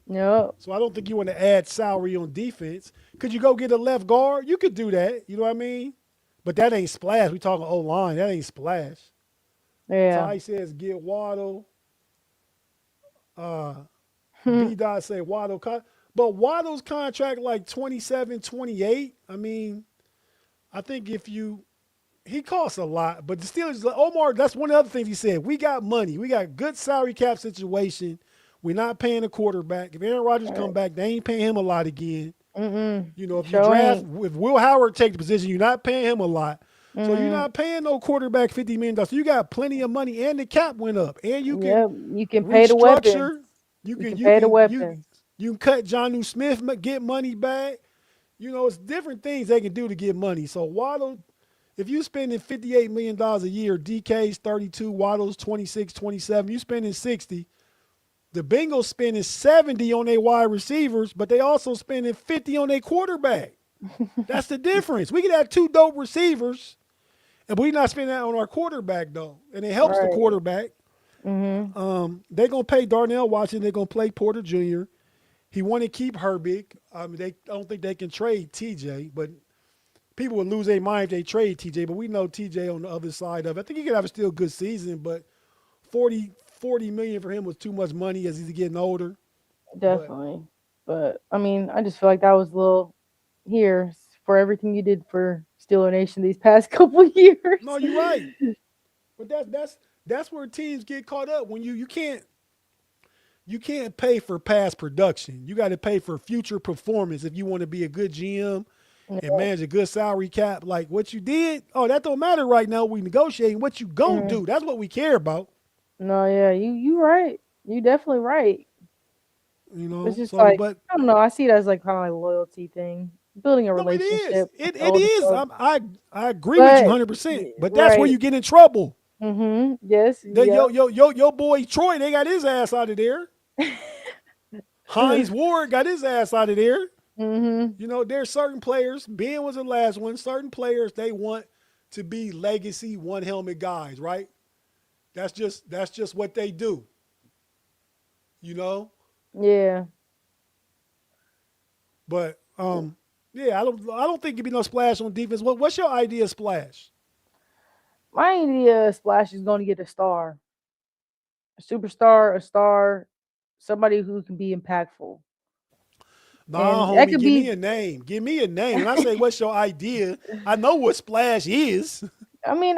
No. So I don't think you want to add salary on defense. Could you go get a left guard? You could do that. You know what I mean? But that ain't splash. We talking O-line. That ain't splash. Yeah. Ty says get Waddle. B-Dot say Waddle. But Waddle's contract like 27, 28. I mean, I think he costs a lot. But the Steelers, Omar, that's one of the other things he said. We got money. We got good salary cap situation. We're not paying a quarterback. If Aaron Rodgers come back, they ain't paying him a lot again. Mm-mm. If Will Howard take the position, you're not paying him a lot. So you're not paying no quarterback $50 million. So you got plenty of money, and the cap went up. And you can pay the weapons. You can pay the weapons. You can cut Jonnu Smith, get money back. It's different things they can do to get money. So Waddle, if you're spending $58 million a year, DK's 32, Waddle's 26, 27, you're spending 60. The Bengals spending 70 on their wide receivers, but they also spending 50 on their quarterback. That's the difference. We could have 2 dope receivers, and we're not spending that on our quarterback, though. And it helps the quarterback. They're gonna pay Darnell Washington. They're gonna play Porter Jr. He want to keep Herbig. I mean, I don't think they can trade TJ, but people would lose their mind if they trade TJ. But we know TJ on the other side of it. I think he could have a still good season, but 40 million for him was too much money as he's getting older. Definitely. But I mean, I just feel like that was a little here for everything you did for Steeler Nation these past couple years. No, you're right. But that's where teams get caught up when you can't pay for past production. You got to pay for future performance if you want to be a good GM and manage a good salary cap. Like what you did, that don't matter right now. We negotiating what you gonna do. That's what we care about. No, yeah, you right. You definitely right. You know, It's just like but I don't know. I see it as like kind of like a loyalty thing, building a no, it relationship. is. It is. I agree But- with you 100%. But that's where right. you get in trouble. Yes. Yeah. Your boy Troy, they got his ass out of there. Hines Ward got his ass out of there. You know, there's certain players. Ben was the last one. Certain players they want to be legacy one helmet guys, right? That's just what they do. You know. Yeah. But yeah, I don't think it'd be no splash on defense. What's your idea of splash? My idea of Splash is going to get a star, a superstar, a star, somebody who can be impactful. Nah, And that homie, could give be- me a name. Give me a name. When I say what's your idea, I know what splash is. I mean,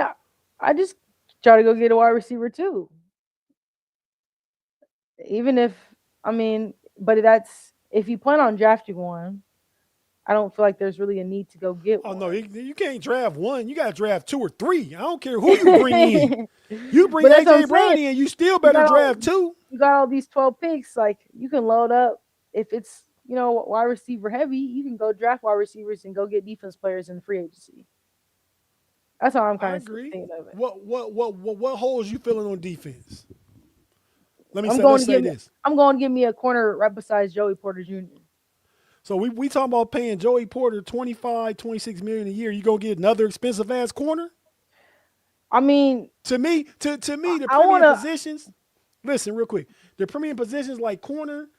I just try to go get a wide receiver too. Even if, I mean, but that's if you plan on drafting one, I don't feel like there's really a need to go get Oh one. no, you can't draft one. You got to draft 2 or 3. I don't care who you bring in. You bring But that's what AJ I'm Brown saying. in, you still better gotta- draft 2. You got all these 12 picks, like you can load up. If it's wide receiver heavy, you can go draft wide receivers and go get defense players in free agency. That's how I'm I kind of agree. thinking of it. What holes you feeling on defense? Let's I'm going say to this. give me a corner right beside Joey Porter Jr. So we talking about paying Joey Porter 25, 26 million a year. You gonna get another expensive ass corner? I mean, To me, the I premium wanna- positions. Listen, real quick. The premium positions like corner,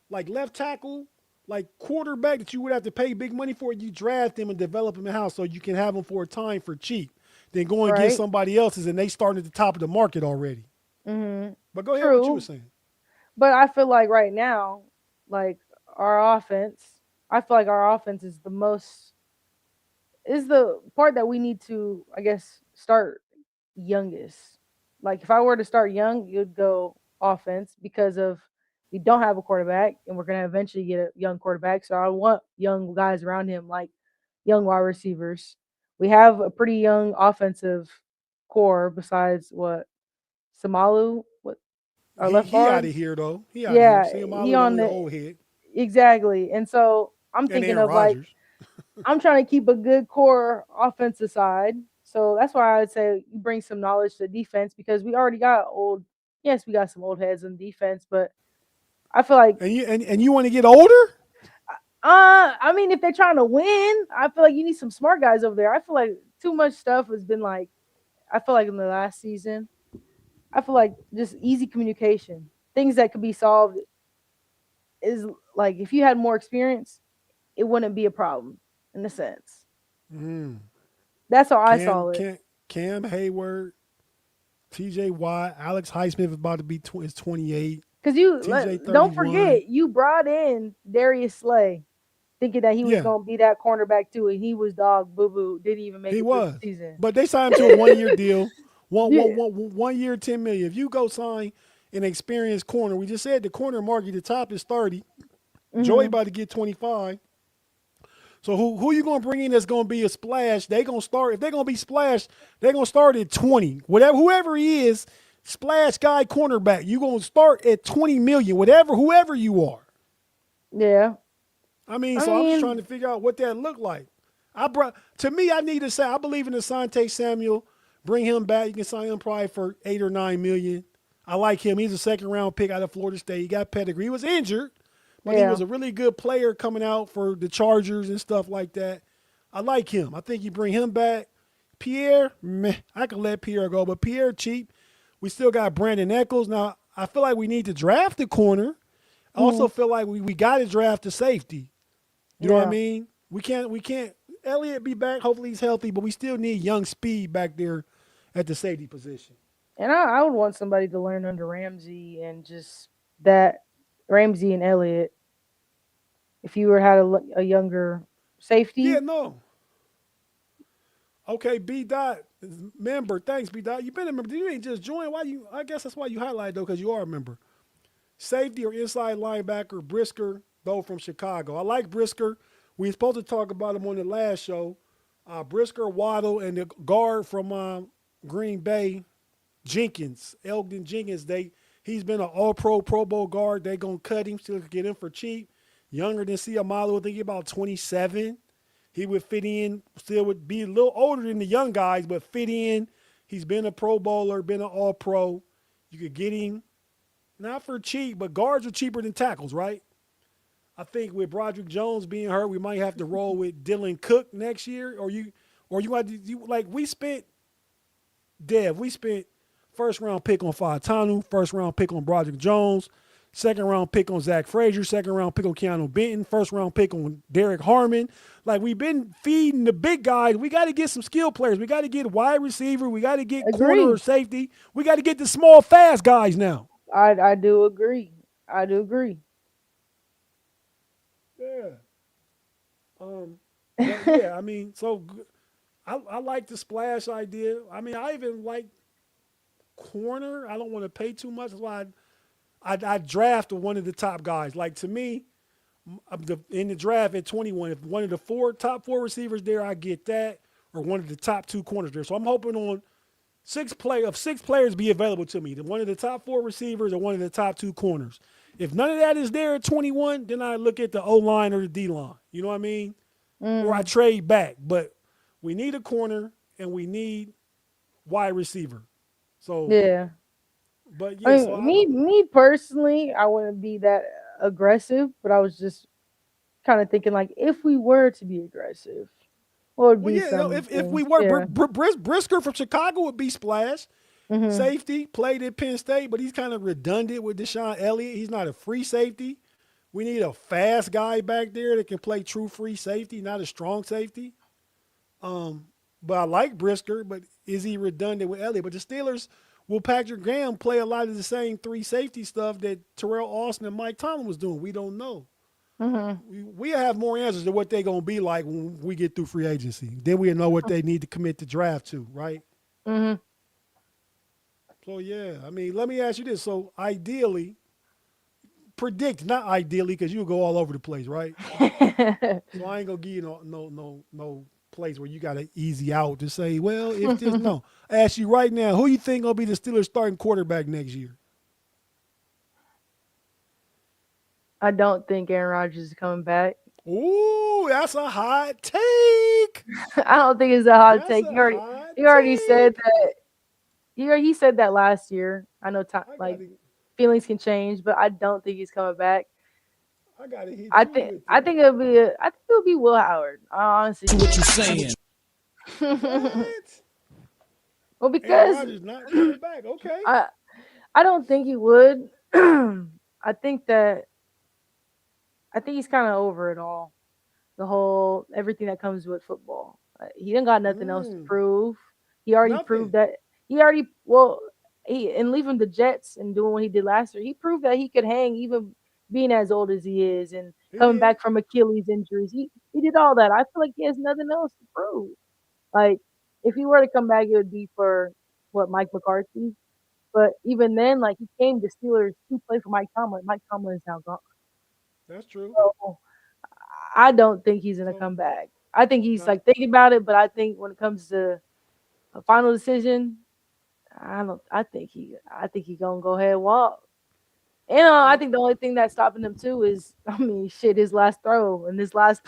like left tackle, like quarterback that you would have to pay big money for. You draft them and develop them in house so you can have them for a time for cheap. Then go and get Right. somebody else's and they starting at the top of the market already. But go ahead with what you True. were saying. but I feel like right now, like our offense, I feel like our offense is the part that we need to, I guess, start youngest. Like if I were to start young, you'd go offense because of we don't have a quarterback and we're gonna eventually get a young quarterback. So I want young guys around him, like young wide receivers. We have a pretty young offensive core besides what Samalu, what our left He out guard. of here though. He out Yeah, of here. See him he all on the the- old head. Exactly. And so I'm And thinking Aaron of like Rodgers. I'm trying to keep a good core offensive side. So that's why I would say you bring some knowledge to defense because we already got we got some old heads in defense, but I feel like And you want to get older? I mean if they're trying to win, I feel like you need some smart guys over there. I feel like too much stuff has been like I feel like in the last season, I feel like just easy communication. Things that could be solved is like if you had more experience, it wouldn't be a problem in a sense. That's how I saw it. Cam Hayward, TJ Watt, Alex Highsmith is about to be 28. Because you TJ don't 31. forget, you brought in Darius Slay, thinking that he was Yeah. going to be that cornerback too, and he was dog boo boo. Didn't even make He it was. through the season. But they signed him to a 1-year deal. Yeah. 1 year, 10 million. If you go sign an experienced corner, we just said the corner market, the top is 30. Joey about to get 25. So who you gonna bring in that's gonna be a splash? They gonna start if they're gonna be splash, they're gonna start at 20. Whoever he is, splash guy cornerback, you gonna start at 20 million, whoever you are. Yeah. I mean, I so I'm just mean- trying to figure out what that looked like. I need to say I believe in Asante Samuel. Bring him back. You can sign him probably for 8 or 9 million. I like him. He's a second round pick out of Florida State. He got pedigree. He was injured, but he Yeah. was a really good player coming out for the Chargers and stuff like that. I like him. I think you bring him back. Pierre, meh, I can let Pierre go, but Pierre cheap. We still got Brandon Eccles. Now, I feel like we need to draft a corner. I also feel like we got to draft a safety. You know what I Yeah. mean? We can't. Elliott be back. Hopefully he's healthy, but we still need young speed back there at the safety position. And I would want somebody to learn under Ramsey and just that Ramsey and Elliott. If you were had a younger Yeah, safety, no. Okay, B Dot member. Thanks, B Dot. You been a member. You ain't just joined. Why you? I guess that's why you highlight though, because you are a member. Safety or inside linebacker Brisker, though from Chicago. I like Brisker. We were supposed to talk about him on the last show. Brisker, Waddle, and the guard from Green Bay, Jenkins, Elgin Jenkins. He's been an All-Pro, Pro Bowl guard. They gonna cut him, still get him for cheap. Younger than Siamalu, I think he's about 27. He would fit in, still would be a little older than the young guys, but fit in. He's been a Pro Bowler, been an All-Pro. You could get him, not for cheap, but guards are cheaper than tackles, right? I think with Broderick Jones being hurt, we might have to roll with Dylan Cook next year. Or you like we spent first round pick on Fautanu, first round pick on Broderick Jones, second round pick on Zach Frazier, second round pick on Keanu Benton, first round pick on Derek Harmon. Like we've been feeding the big guys. We got to get some skill players. We got to get wide receiver. We got to get corner or safety. We got to get the small, fast guys now. I do agree. I do agree. Yeah. But yeah, I mean, so I like the splash idea. I mean, I even like corner. I don't want to pay too much. That's why I draft one of the top guys. Like to me, in the draft at 21, if one of the top four receivers there, I get that, or one of the top two corners there. So I'm hoping on six players be available to me. One of the top four receivers or one of the top two corners. If none of that is there at 21, then I look at the O-line or the D-line. You know what I mean? Or I trade back. But we need a corner and we need wide receiver. So Yeah. But yeah, I mean, me personally, I wouldn't be that aggressive, but I was just kind of thinking like, if we were to be aggressive, what would well, be yeah, some if we things? were Yeah. Brisker from Chicago would be splash. Hmm. Safety, played at Penn State, but he's kind of redundant with Deshaun Elliott. He's not a free safety. We need a fast guy back there that can play true free safety, not a strong safety. But I like Brisker, but is he redundant with Elliott? But the Steelers will Patrick Graham play a lot of the same three safety stuff that Terrell Austin and Mike Tomlin was doing? We don't know. We have more answers to what they're going to be like when we get through free agency. Then we'll know what they need to commit to draft to, right? Hmm. So, yeah, I mean, let me ask you this. So, ideally, predict, not ideally, because you'll go all over the place, right? So I ain't going to give you no place where you got an easy out to say, well, if this, no. I ask you right now, who you think going to be the Steelers starting quarterback next year? I don't think Aaron Rodgers is coming back. Ooh, that's a hot take. I don't think it's a hot That's take. a hot He already take. said that. He said that last year. I know I feelings can change, but I don't think he's coming back. got to hit I you think with I that. think it'll be Will Howard. I honestly What you saying? What? well, Aaron because Rodgers not coming back. Okay. I don't think he would. I think he's kind of over it all. The whole everything that comes with football. He didn't got nothing else to prove. He already Nothing. proved that he in leaving the Jets and doing what he did last year, he proved that he could hang even being as old as he is and He coming did. back from Achilles injuries. He did all that. I feel like he has nothing else to prove. Like if he were to come back, it would be for Mike McCarthy. But even then, like he came to Steelers to play for Mike Tomlin. Mike Tomlin is now gone. That's true. So I don't think he's gonna So, come back. I think he's no. like thinking about it, but I think when it comes to a final decision, I think he gonna go ahead and walk. And I think the only thing that's stopping him too is, I mean, shit, his last throw and his last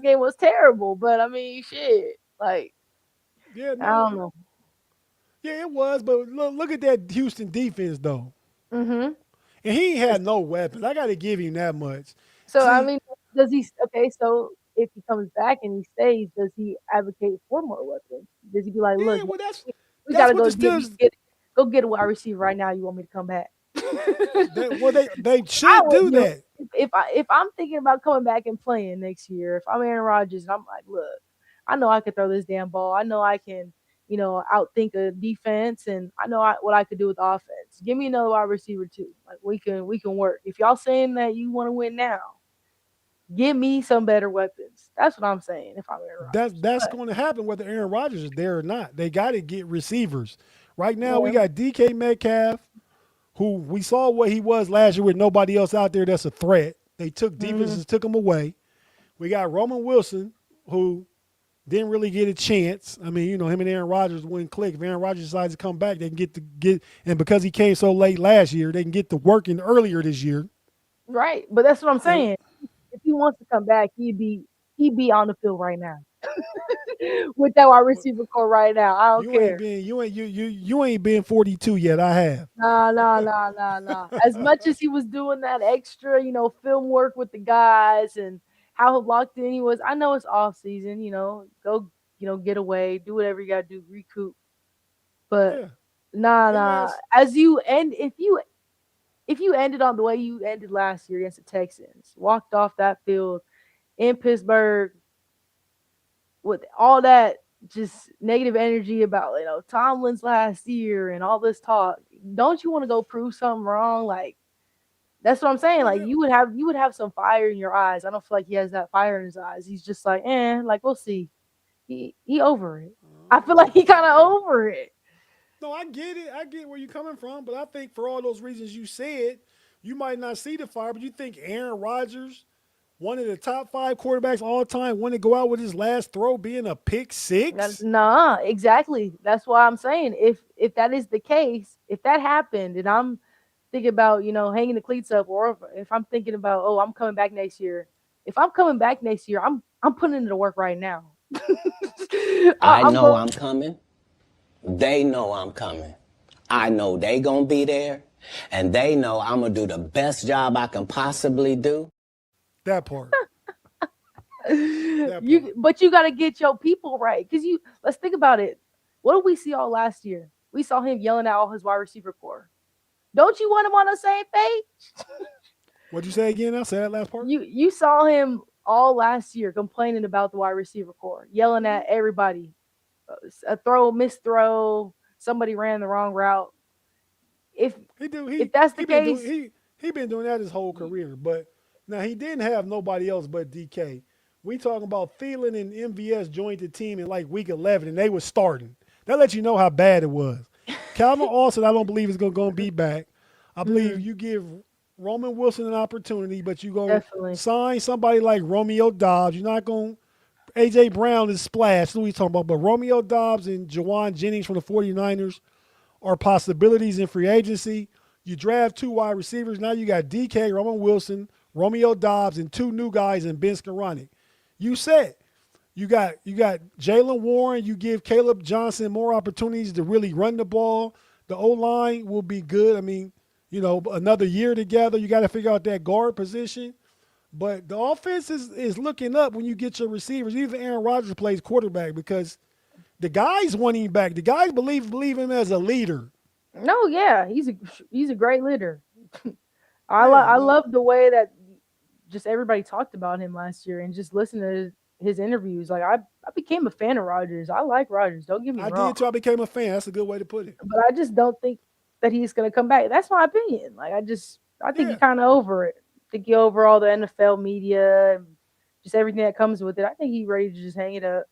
game was terrible. But I mean, shit, like Yeah, I don't no. know. Yeah, it was. But look at that Houston defense, though. Hmm. And he ain't had no weapons. I got to give him that much. So I See, mean, does he? Okay, so if he comes back and he stays, does he advocate for more weapons? Does he be like, look, yeah, well, we that's gotta what go the get Steelers. go get a wide receiver right now. You want me to come back? They I should would do do that. if I'm thinking about coming back and playing next year. If I'm Aaron Rodgers and I'm like, look, I know I can throw this damn ball. I know I can, outthink a defense, and I know what I could do with offense. Give me another wide receiver too. Like we can work. If y'all saying that you want to win now, give me some better weapons. That's what I'm saying. If I'm Aaron Rodgers, That's but going to happen whether Aaron Rodgers is there or not. They got to get receivers. Right now, we yeah, got DK Metcalf, who we saw what he was last year with nobody else out there that's a threat. They took mhm. defenses, took him away. We got Roman Wilson, who didn't really get a chance. I mean, him and Aaron Rodgers wouldn't click. If Aaron Rodgers decides to come back, they can and because he came so late last year, they can get to working earlier this year. Right. But that's what I'm And saying. If he wants to come back, he'd be on the field right now with that wide receiver core right now. I don't care. you ain't been 42 yet. I have. Nah, nah, nah, nah, nah. As much as he was doing that extra, film work with the guys and how locked in he was, I know it's off season. Go, get away, do whatever you gotta do, recoup. But Yeah. nah, Hey nah. last If you ended on the way you ended last year against the Texans, walked off that field in Pittsburgh with all that just negative energy about Tomlin's last year and all this talk, don't you want to go prove something wrong? Like that's what I'm saying. Oh Like yeah. you would have some fire in your eyes. I don't feel like he has that fire in his eyes. He's just like, like we'll see. He over it. I feel like he kind of over it. No, I get it. I get where you're coming from, but I think for all those reasons you said, you might not see the fire, but you think Aaron Rodgers, one of the top 5 quarterbacks all time, want to go out with his last throw being a pick six? Nah, exactly. That's why I'm saying if that is the case, if that happened, and I'm thinking about hanging the cleats up, or if I'm thinking about I'm coming back next year. If I'm coming back next year, I'm putting into work right now. I I'm know going. I'm coming. They know I'm coming. I know they gonna be there. And they know I'm gonna do the best job I can possibly do. That part. That part. But you got to get your people right, because let's think about it. What did we see all last year? We saw him yelling at all his wide receiver core. Don't you want him on the same page? What'd you say again? I'll say that last part. You saw him all last year complaining about the wide receiver core, yelling at everybody. A throw, missed throw, somebody ran the wrong route. If He do if that's the he been doing case, he been doing that his whole career. But now he didn't have nobody else but DK. We talking about Thielen and MVS joined the team in like week 11, and they was starting. That lets you know how bad it was. Calvin Austin, I don't believe is going to be back. I believe you give Roman Wilson an opportunity, but you're going definitely. to sign somebody like Romeo Dobbs. You're not going to – A.J. Brown is splashed. That's what we talking about. But Romeo Dobbs and Jawan Jennings from the 49ers are possibilities in free agency. You draft 2 wide receivers. Now you got DK, Roman Wilson, Romeo Dobbs, and 2 new guys in Ben Skoranek. You set. You got Jalen Warren. You give Caleb Johnson more opportunities to really run the ball. The O-line will be good. I mean, another year together. You got to figure out that guard position. But the offense is looking up when you get your receivers. Even Aaron Rodgers plays quarterback because the guys want him back. The guys believe him as a leader. No, yeah, he's a great leader. I Yeah, I no, love the way that just everybody talked about him last year, and just listen to his interviews. Like I became a fan of Rodgers. I like Rodgers. Don't get me I wrong, did too. I became a fan. That's a good way to put it. but I just don't think that he's gonna come back. That's my opinion. Like I think he Yeah. kind of over it. I think he over all the NFL media and just everything that comes with it. I think he's ready to just hang it up.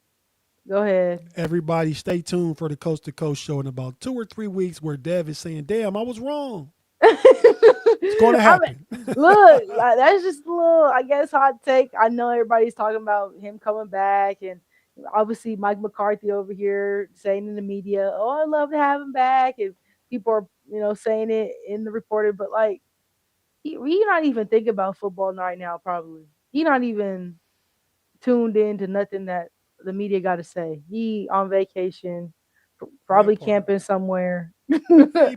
Go ahead. Everybody stay tuned for the Coast to Coast show in about 2 or 3 weeks where Dev is saying, damn, I was wrong. It's going to happen. Look, like, that's just a little, I guess, hot take. I know everybody's talking about him coming back, and obviously Mike McCarthy over here saying in the media, "Oh, I'd love to have him back," and people are, saying it in the reported, but like, he not even thinking about football right now. Probably he not even tuned in to nothing that the media got to say. He on vacation, probably That part. camping somewhere. Yeah, he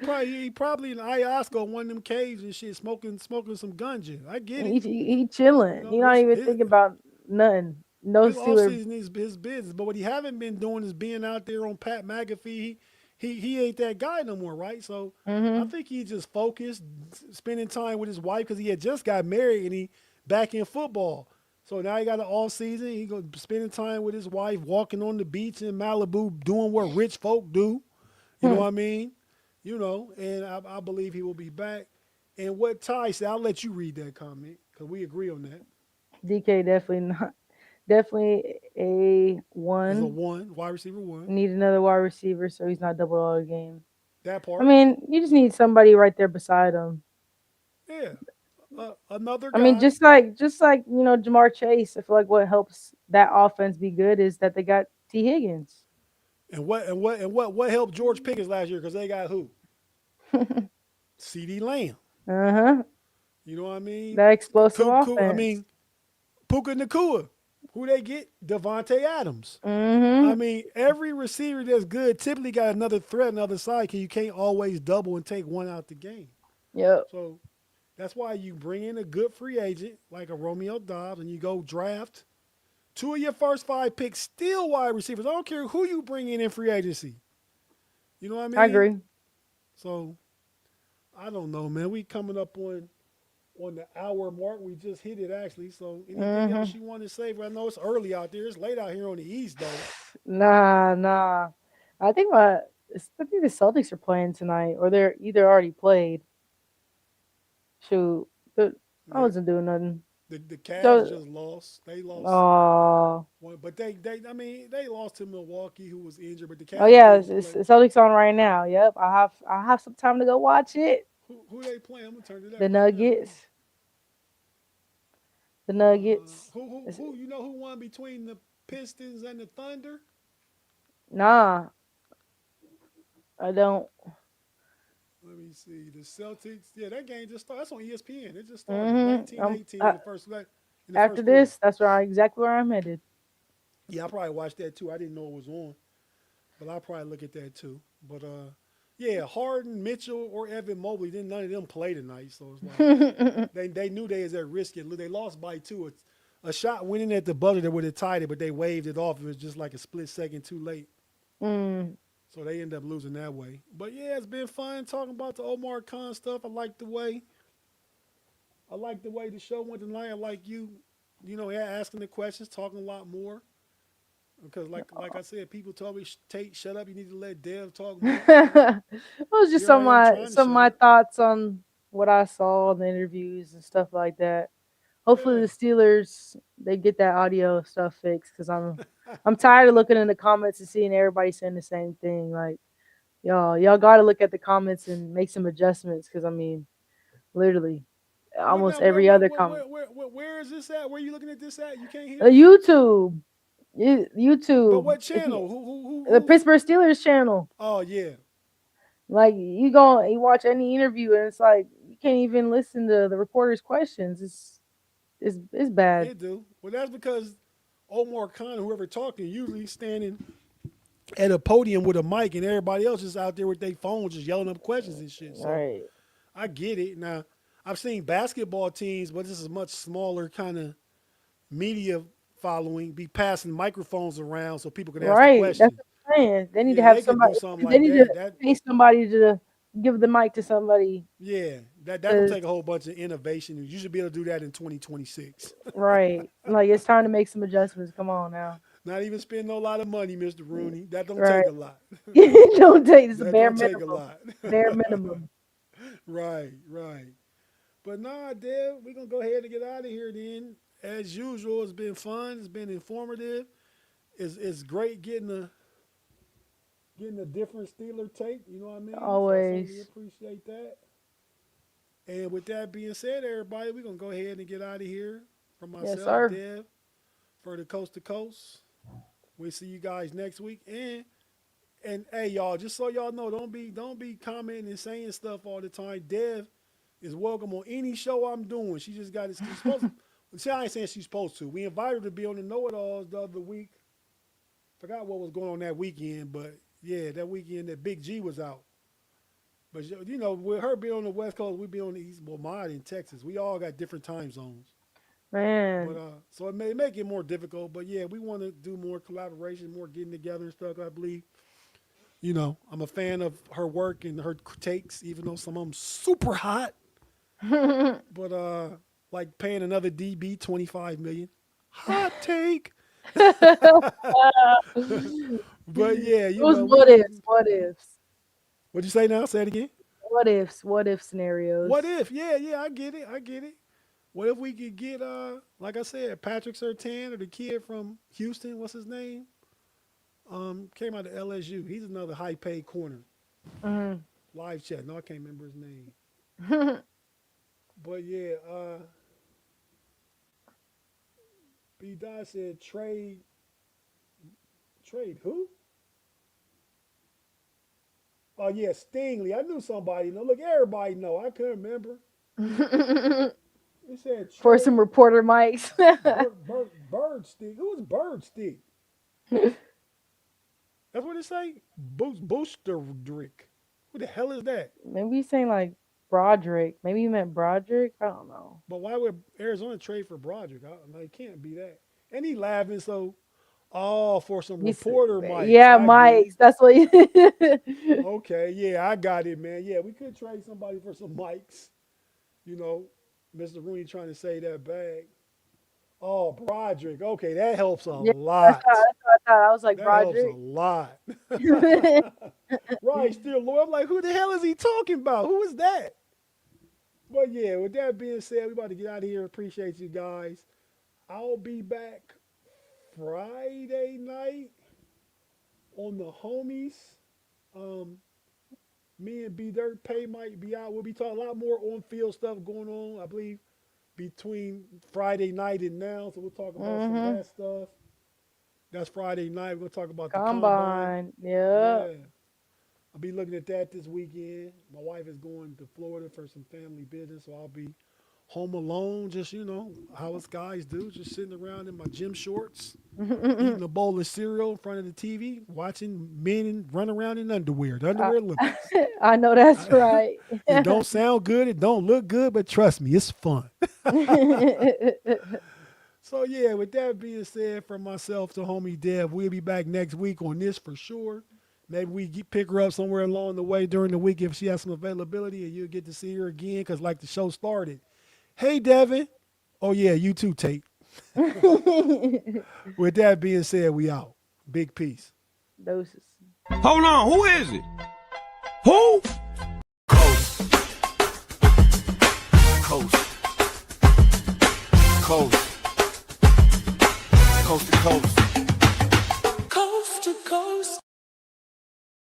probably in ayahuasca on one of them caves and shit, smoking some ganja. I get He, it. he chilling. He not even thinking about nothing. No His off Steeler. season is his business. But what he haven't been doing is being out there on Pat McAfee. he ain't that guy no more, right? So I Mhm. think he just focused, spending time with his wife because he had just got married and he back in football. So now he got an all season. He go spending time with his wife, walking on the beach in Malibu, doing what rich folk do. You know what I mean? You know, and I believe he will be back. And what Ty said, I'll let you read that comment because we agree on that. DK definitely not. Definitely a As a one. one, wide receiver one. Need another wide receiver so he's not double all the game. That I part. mean, you just need somebody right there beside him. Yeah. Another I mean, guy. just like Jamar Chase. I feel like what helps that offense be good is that they got T Higgins. And what helped George Pickens last year? Because they got who? Uh CD Lamb. huh. You know what I mean? That explosive I offense. mean, Puka Nakua. Who they get? Devontae Adams. I Mhm. mean, every receiver that's good typically got another threat on the other side because you can't always double and take one out the game. Yep. So that's why you bring in a good free agent like a Romeo Dobbs and you go draft two of your first five picks, still wide receivers. I don't care who you bring in free agency. You know what I I mean? agree. So I don't know, man. We coming up on the hour mark. We just hit it actually. So anything else Mhm. you want to say? Well, I know it's early out there. It's late out here on the east though. Nah. I think the Celtics are playing tonight, or they're either already played. Shoot, but I Yeah. wasn't doing nothing. The Cavs So, just lost. They lost oh, one, but they I mean they lost to Milwaukee who was injured, but the oh Cavs yeah, didn't play. it's Celtics on right now. Yep, I have some time to go watch it. Who they playing? I'm gonna turn it up The right now. Hold Nuggets, the Nuggets. It's- who you know who won between the Pistons and the Thunder? Nah, I don't. Let me see. The Celtics. Yeah, that game just started. That's on ESPN. It just started. Mm-hmm. 19-18 in the After first quarter. this, that's exactly where I'm headed. Yeah, I probably watched that too. I didn't know it was on, but I'll probably look at that too. But yeah, Harden, Mitchell, or Evan Mobley, then none of them play tonight. So it's like they knew they was at risk. They lost by two. A shot went in at the buzzer that would have tied it, but they waved it off. It was just like a split second too late. mm, So they end up losing that way. But yeah, it's been fun talking about the Omar Khan stuff. I like the way the show went tonight. I like asking the questions, talking a lot more. Because like I said, people told me, Tate, shut up. You need to let Dev talk more. So it was just here I am trying to some of shut my up. thoughts on what I saw in the interviews and stuff like that. Hopefully Yeah. the Steelers they get that audio stuff fixed because I'm tired of looking in the comments and seeing everybody saying the same thing. Like y'all got to look at the comments and make some adjustments because I mean literally What almost now? Where every where other where comment. where where, where, where is this at? Where are you looking at this at? You can't hear? YouTube, But YouTube. what If you channel? the Who? Pittsburgh Steelers channel. Oh yeah. Like you watch any interview and it's like you can't even listen to the reporter's questions. It's bad. It do. Well, that's because Omar Khan, whoever talking, usually standing at a podium with a mic, and everybody else is out there with their phones just yelling up questions and shit. All So right. I get it. Now I've seen basketball teams, but this is a much smaller kind of media following, be passing microphones around so people can ask the Right. That's question. what I'm saying. They need to Yeah, have they could somebody. do something They like need to that. That pay somebody to give the mic to somebody. yeah, that don't Cause take a whole bunch of innovation. You should be able to do that in 2026. right, like it's time to make some adjustments. Come on now. Not even spending a lot of money, Mr. Rooney. That don't Right. take a lot. Don't take this a That bare don't take a minimum. lot. Bare minimum. Right, right. But nah, Dev, we're gonna go ahead and get out of here then. As usual, it's been fun, it's been informative. It's great getting a different Steeler take, you know what I mean? So I certainly Always. appreciate that. And with that being said, everybody, we're gonna go ahead and get out of here. From Yes, myself, sir. Dev, for the Coast to Coast. We'll see you guys next week. And hey y'all, just so y'all know, don't be commenting and saying stuff all the time. Dev is welcome on any show I'm doing. She just got it. She's supposed to, see, I ain't saying she's supposed to. We invited her to be on the KnoItAllz the other week. Forgot what was going on that weekend, but yeah, that weekend that Big G was out. But with her being on the West Coast, we be on the East. Well, mine in Texas. We all got different time zones. But Man. so it may make it more difficult. But yeah, we want to do more collaboration, more getting together and stuff. I believe You know, I'm a fan of her work and her takes, even though some of them super hot. But like paying another DB 25 million. Hot take. But yeah, you Those know, what ifs, what ifs, what'd you say now? Say it again. what if scenarios. What if? Yeah, yeah, I get it. I get it. What if we could get like I said, Patrick Surtain or the kid from Houston, what's his name? Came out of LSU. He's another high paid corner. Mhm. Live chat. No, I can't remember his name. But yeah, B Dot said trade who? Oh yeah, Stingley. I knew somebody. No, look, everybody know. I couldn't remember. It said For trade some reporter mics. Bird Stick. Who is Bird Stick? That's what it say? Booster Drick. Who the hell is that? Maybe he's saying like Broderick. Maybe you meant Broderick. I don't know. But why would Arizona trade for Broderick? It can't be that. And he laughing, so for some reporter mics. Yeah, I get mics. That's what. it. Okay, yeah, I got it, man. Yeah, we could trade somebody for some mics. You know, Mr. Rooney trying to say that bag. Oh, Broderick. Okay, that helps a lot. That's what I thought. I was like That Broderick. helps a lot. Right, still loyal. I'm like, who the hell is he talking about? Who is that? But yeah, with that being said, we about to get out of here. Appreciate you guys. I'll be back Friday night on the homies. Me and B Dirt Pay might be out. We'll be talking a lot more on field stuff going on, I believe, between Friday night and now. So we'll talk about some of that stuff. That's Friday night. We're gonna talk about the combine. Yeah. I'll be looking at that this weekend. My wife is going to Florida for some family business, so I'll be home alone, just, you know, how us guys do, just sitting around in my gym shorts, eating a bowl of cereal in front of the TV, watching men run around in underwear. The underwear Olympics. I know that's right. It don't sound good, it don't look good, but trust me, it's fun. So yeah, with that being said, from myself to homie Dev, we'll be back next week on this for sure. Maybe we pick her up somewhere along the way during the week if she has some availability, and you'll get to see her again because like the show started. Hey, Devin. Oh, yeah, you too, Tate. With that being said, we out. Big peace. Doses. Hold on, who is it? Who? Coast. Coast. Coast. Coast to coast.